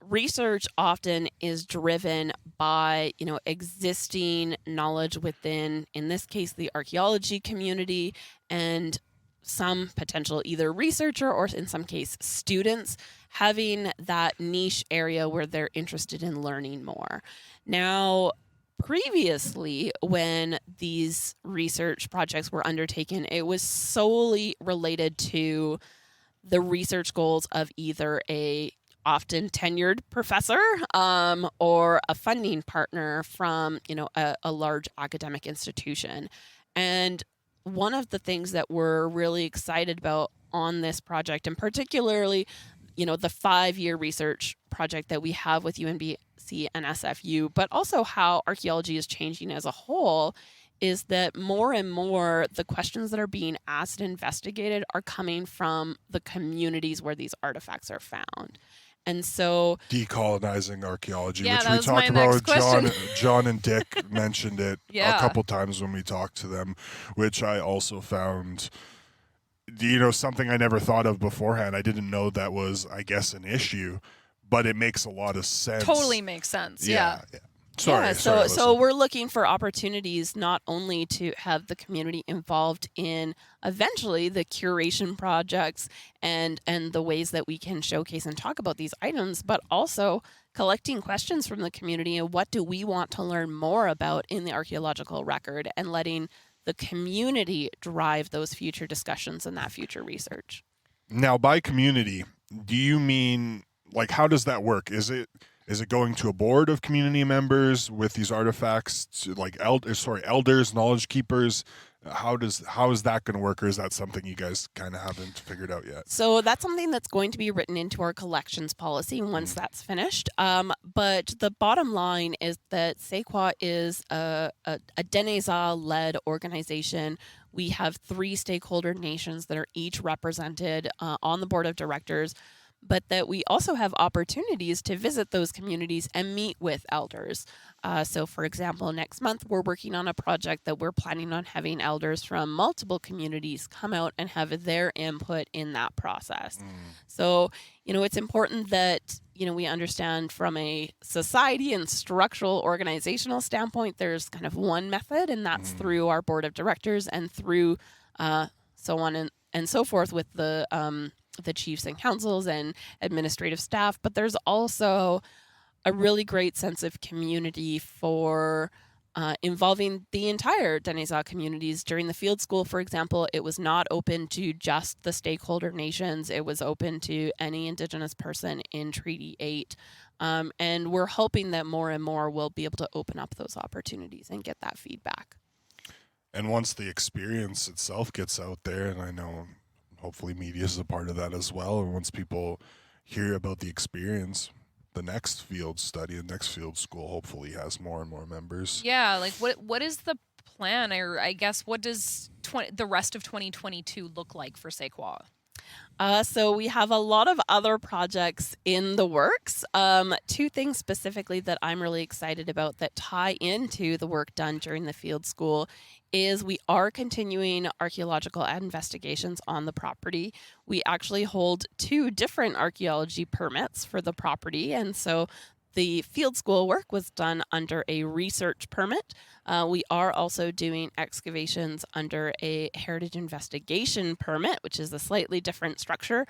Research often is driven by, existing knowledge within, in this case, the archaeology community, and some potential either researcher or in some case students having that niche area where they're interested in learning more. Now, previously, when these research projects were undertaken, it was solely related to the research goals of either a often tenured professor or a funding partner from a large academic institution. And one of the things that we're really excited about on this project, and particularly, the 5-year research project that we have with UNBC and SFU, but also how archaeology is changing as a whole, is that more and more the questions that are being asked and investigated are coming from the communities where these artifacts are found. And so decolonizing archaeology, Yeah, which that we was talked my next about. question. John and Dick mentioned it Yeah. a couple times when we talked to them, which I also found, something I never thought of beforehand. I didn't know that was, I guess, an issue, but it makes a lot of sense. Totally makes sense. Yeah. Sorry. So we're looking for opportunities not only to have the community involved in eventually the curation projects and the ways that we can showcase and talk about these items, but also collecting questions from the community and what do we want to learn more about in the archaeological record, and letting the community drive those future discussions and that future research. Now, by community, do you mean, like, how does that work? Is it going to a board of community members with these artifacts, to like elders, knowledge keepers? How is that going to work, or is that something you guys kind of haven't figured out yet? So that's something that's going to be written into our collections policy once that's finished. But the bottom line is that Tse'k'wa is a Deneza-led organization. We have 3 stakeholder nations that are each represented on the board of directors, but that we also have opportunities to visit those communities and meet with elders. So, for example, next month we're working on a project that we're planning on having elders from multiple communities come out and have their input in that process. So, it's important that, we understand from a society and structural organizational standpoint, there's kind of one method, and that's through our board of directors and through so on and so forth with the chiefs and councils and administrative staff. But there's also a really great sense of community for involving the entire Denisot communities. During the field school, for example, it was not open to just the stakeholder nations. It was open to any Indigenous person in Treaty 8. And we're hoping that more and more will be able to open up those opportunities and get that feedback. And once the experience itself gets out there, and I know hopefully media is a part of that as well, and once people hear about the experience, the next field study and next field school hopefully has more and more members. Yeah, like what is the plan, or I guess what does the rest of 2022 look like for Tse'k'wa? So we have a lot of other projects in the works. Two things specifically that I'm really excited about that tie into the work done during the field school is we are continuing archaeological investigations on the property. We actually hold 2 different archaeology permits for the property, and so the field school work was done under a research permit. We are also doing excavations under a heritage investigation permit, which is a slightly different structure,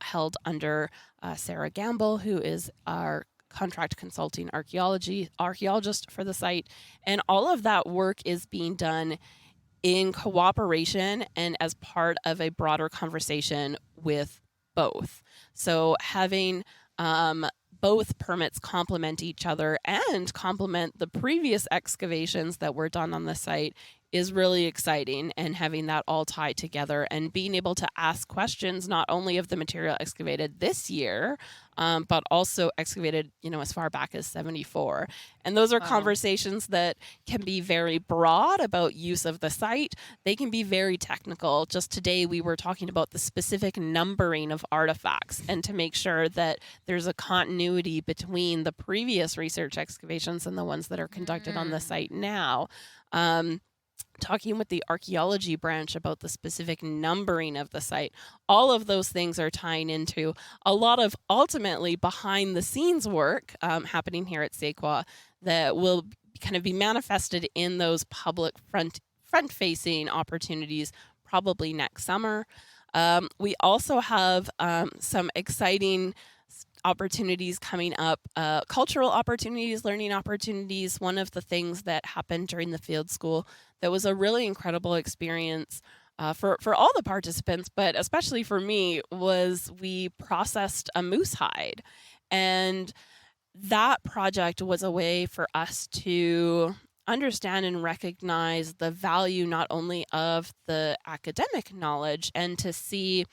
held under Sarah Gamble, who is our contract consulting archaeologist for the site. And all of that work is being done in cooperation and as part of a broader conversation with both. So having both permits complement each other and complement the previous excavations that were done on the site is really exciting, and having that all tied together and being able to ask questions not only of the material excavated this year, but also excavated, as far back as 74. And those are conversations that can be very broad about use of the site. They can be very technical. Just today we were talking about the specific numbering of artifacts, and to make sure that there's a continuity between the previous research excavations and the ones that are conducted on the site now. Talking with the archaeology branch about the specific numbering of the site. All of those things are tying into a lot of ultimately behind the scenes work happening here at Tse'k'wa that will kind of be manifested in those public front-facing opportunities probably next summer. We also have some exciting opportunities coming up, cultural opportunities, learning opportunities. One of the things that happened during the field school that was a really incredible experience for all the participants, but especially for me, was we processed a moose hide. And that project was a way for us to understand and recognize the value not only of the academic knowledge and to see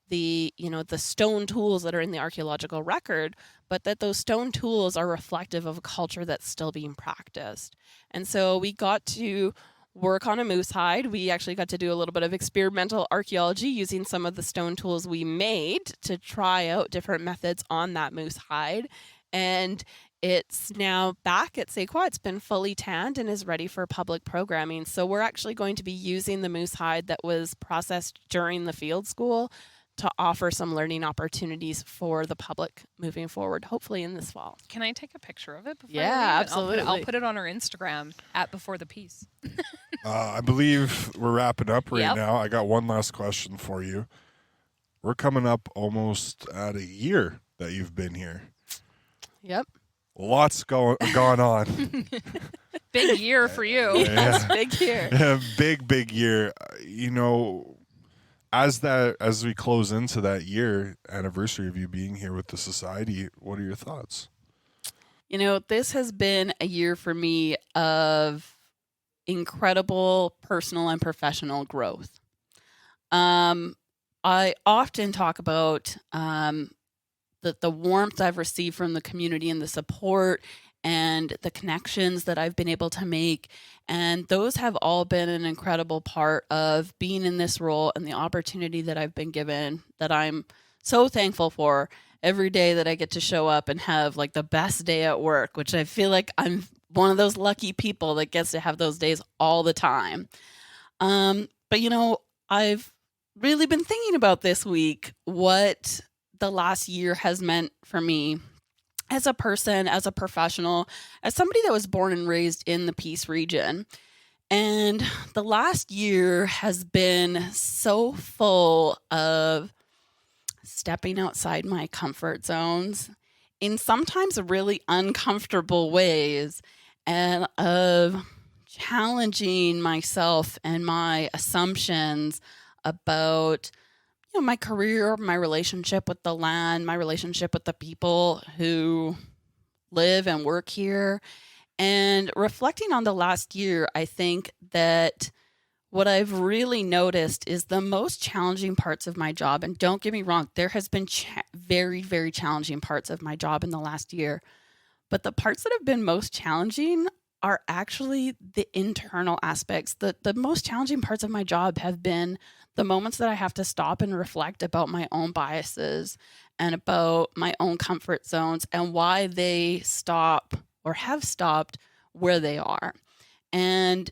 the stone tools that are in the archaeological record, but that those stone tools are reflective of a culture that's still being practiced. And so we got to work on a moose hide. We actually got to do a little bit of experimental archaeology using some of the stone tools we made to try out different methods on that moose hide. And it's now back at Tse'k'wa. It's been fully tanned and is ready for public programming. So we're actually going to be using the moose hide that was processed during the field school to offer some learning opportunities for the public moving forward, hopefully in this fall. Can I take a picture of it before Yeah, I leave? absolutely. I'll put it on our Instagram at Before the Piece. I believe we're wrapping up right Yep. now. I got one last question for you. We're coming up almost at a year that you've been here. Yep. Lots gone on. Big year for you. Yes, big year. Big year. As we close into that year anniversary of you being here with the society, what are your thoughts? This has been a year for me of incredible personal and professional growth. I often talk about the warmth I've received from the community and the support and the connections that I've been able to make. And those have all been an incredible part of being in this role and the opportunity that I've been given, that I'm so thankful for every day that I get to show up and have like the best day at work, which I feel like I'm one of those lucky people that gets to have those days all the time. But I've really been thinking about this week what the last year has meant for me as a person, as a professional, as somebody that was born and raised in the Peace region. And the last year has been so full of stepping outside my comfort zones in sometimes really uncomfortable ways, and of challenging myself and my assumptions about my career, my relationship with the land, my relationship with the people who live and work here. And reflecting on the last year, I think that what I've really noticed is the most challenging parts of my job, and don't get me wrong, there has been very, very challenging parts of my job in the last year, but the parts that have been most challenging are actually the internal aspects. The most challenging parts of my job have been the moments that I have to stop and reflect about my own biases and about my own comfort zones and why they stop or have stopped where they are. And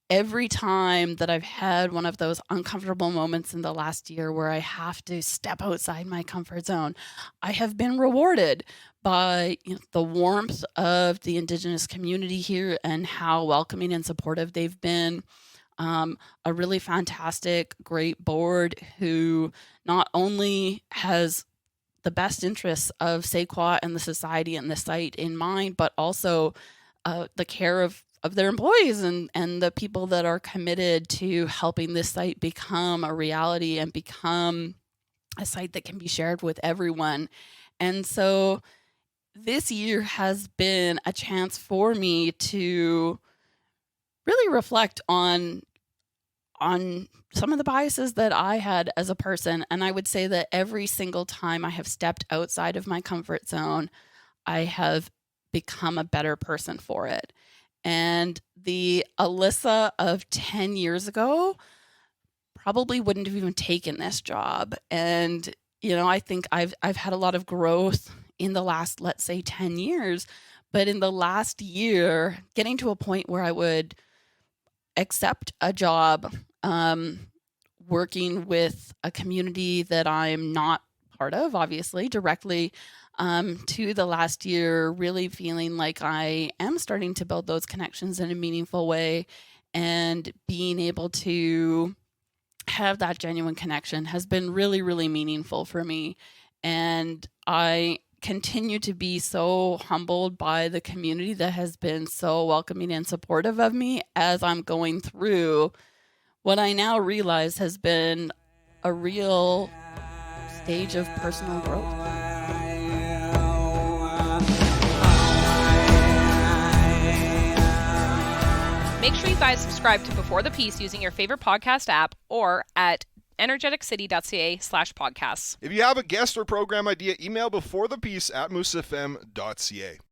every time that I've had one of those uncomfortable moments in the last year where I have to step outside my comfort zone, I have been rewarded by the warmth of the Indigenous community here and how welcoming and supportive they've been. A really fantastic, great board who not only has the best interests of Tse'k'wa and the society and the site in mind, but also the care of their employees and the people that are committed to helping this site become a reality and become a site that can be shared with everyone. And so this year has been a chance for me to really reflect on some of the biases that I had as a person. And I would say that every single time I have stepped outside of my comfort zone, I have become a better person for it. And the Alyssa of 10 years ago probably wouldn't have even taken this job. And, I think I've had a lot of growth in the last, let's say, 10 years. But in the last year, getting to a point where I would accept a job working with a community that I'm not part of, obviously, directly, to the last year, really feeling like I am starting to build those connections in a meaningful way, and being able to have that genuine connection has been really, really meaningful for me. And I continue to be so humbled by the community that has been so welcoming and supportive of me as I'm going through what I now realize has been a real stage of personal growth. Make sure you guys subscribe to Before the Piece using your favorite podcast app or at energeticcity.ca/podcasts. If you have a guest or program idea, email beforethepiece@moosefm.ca.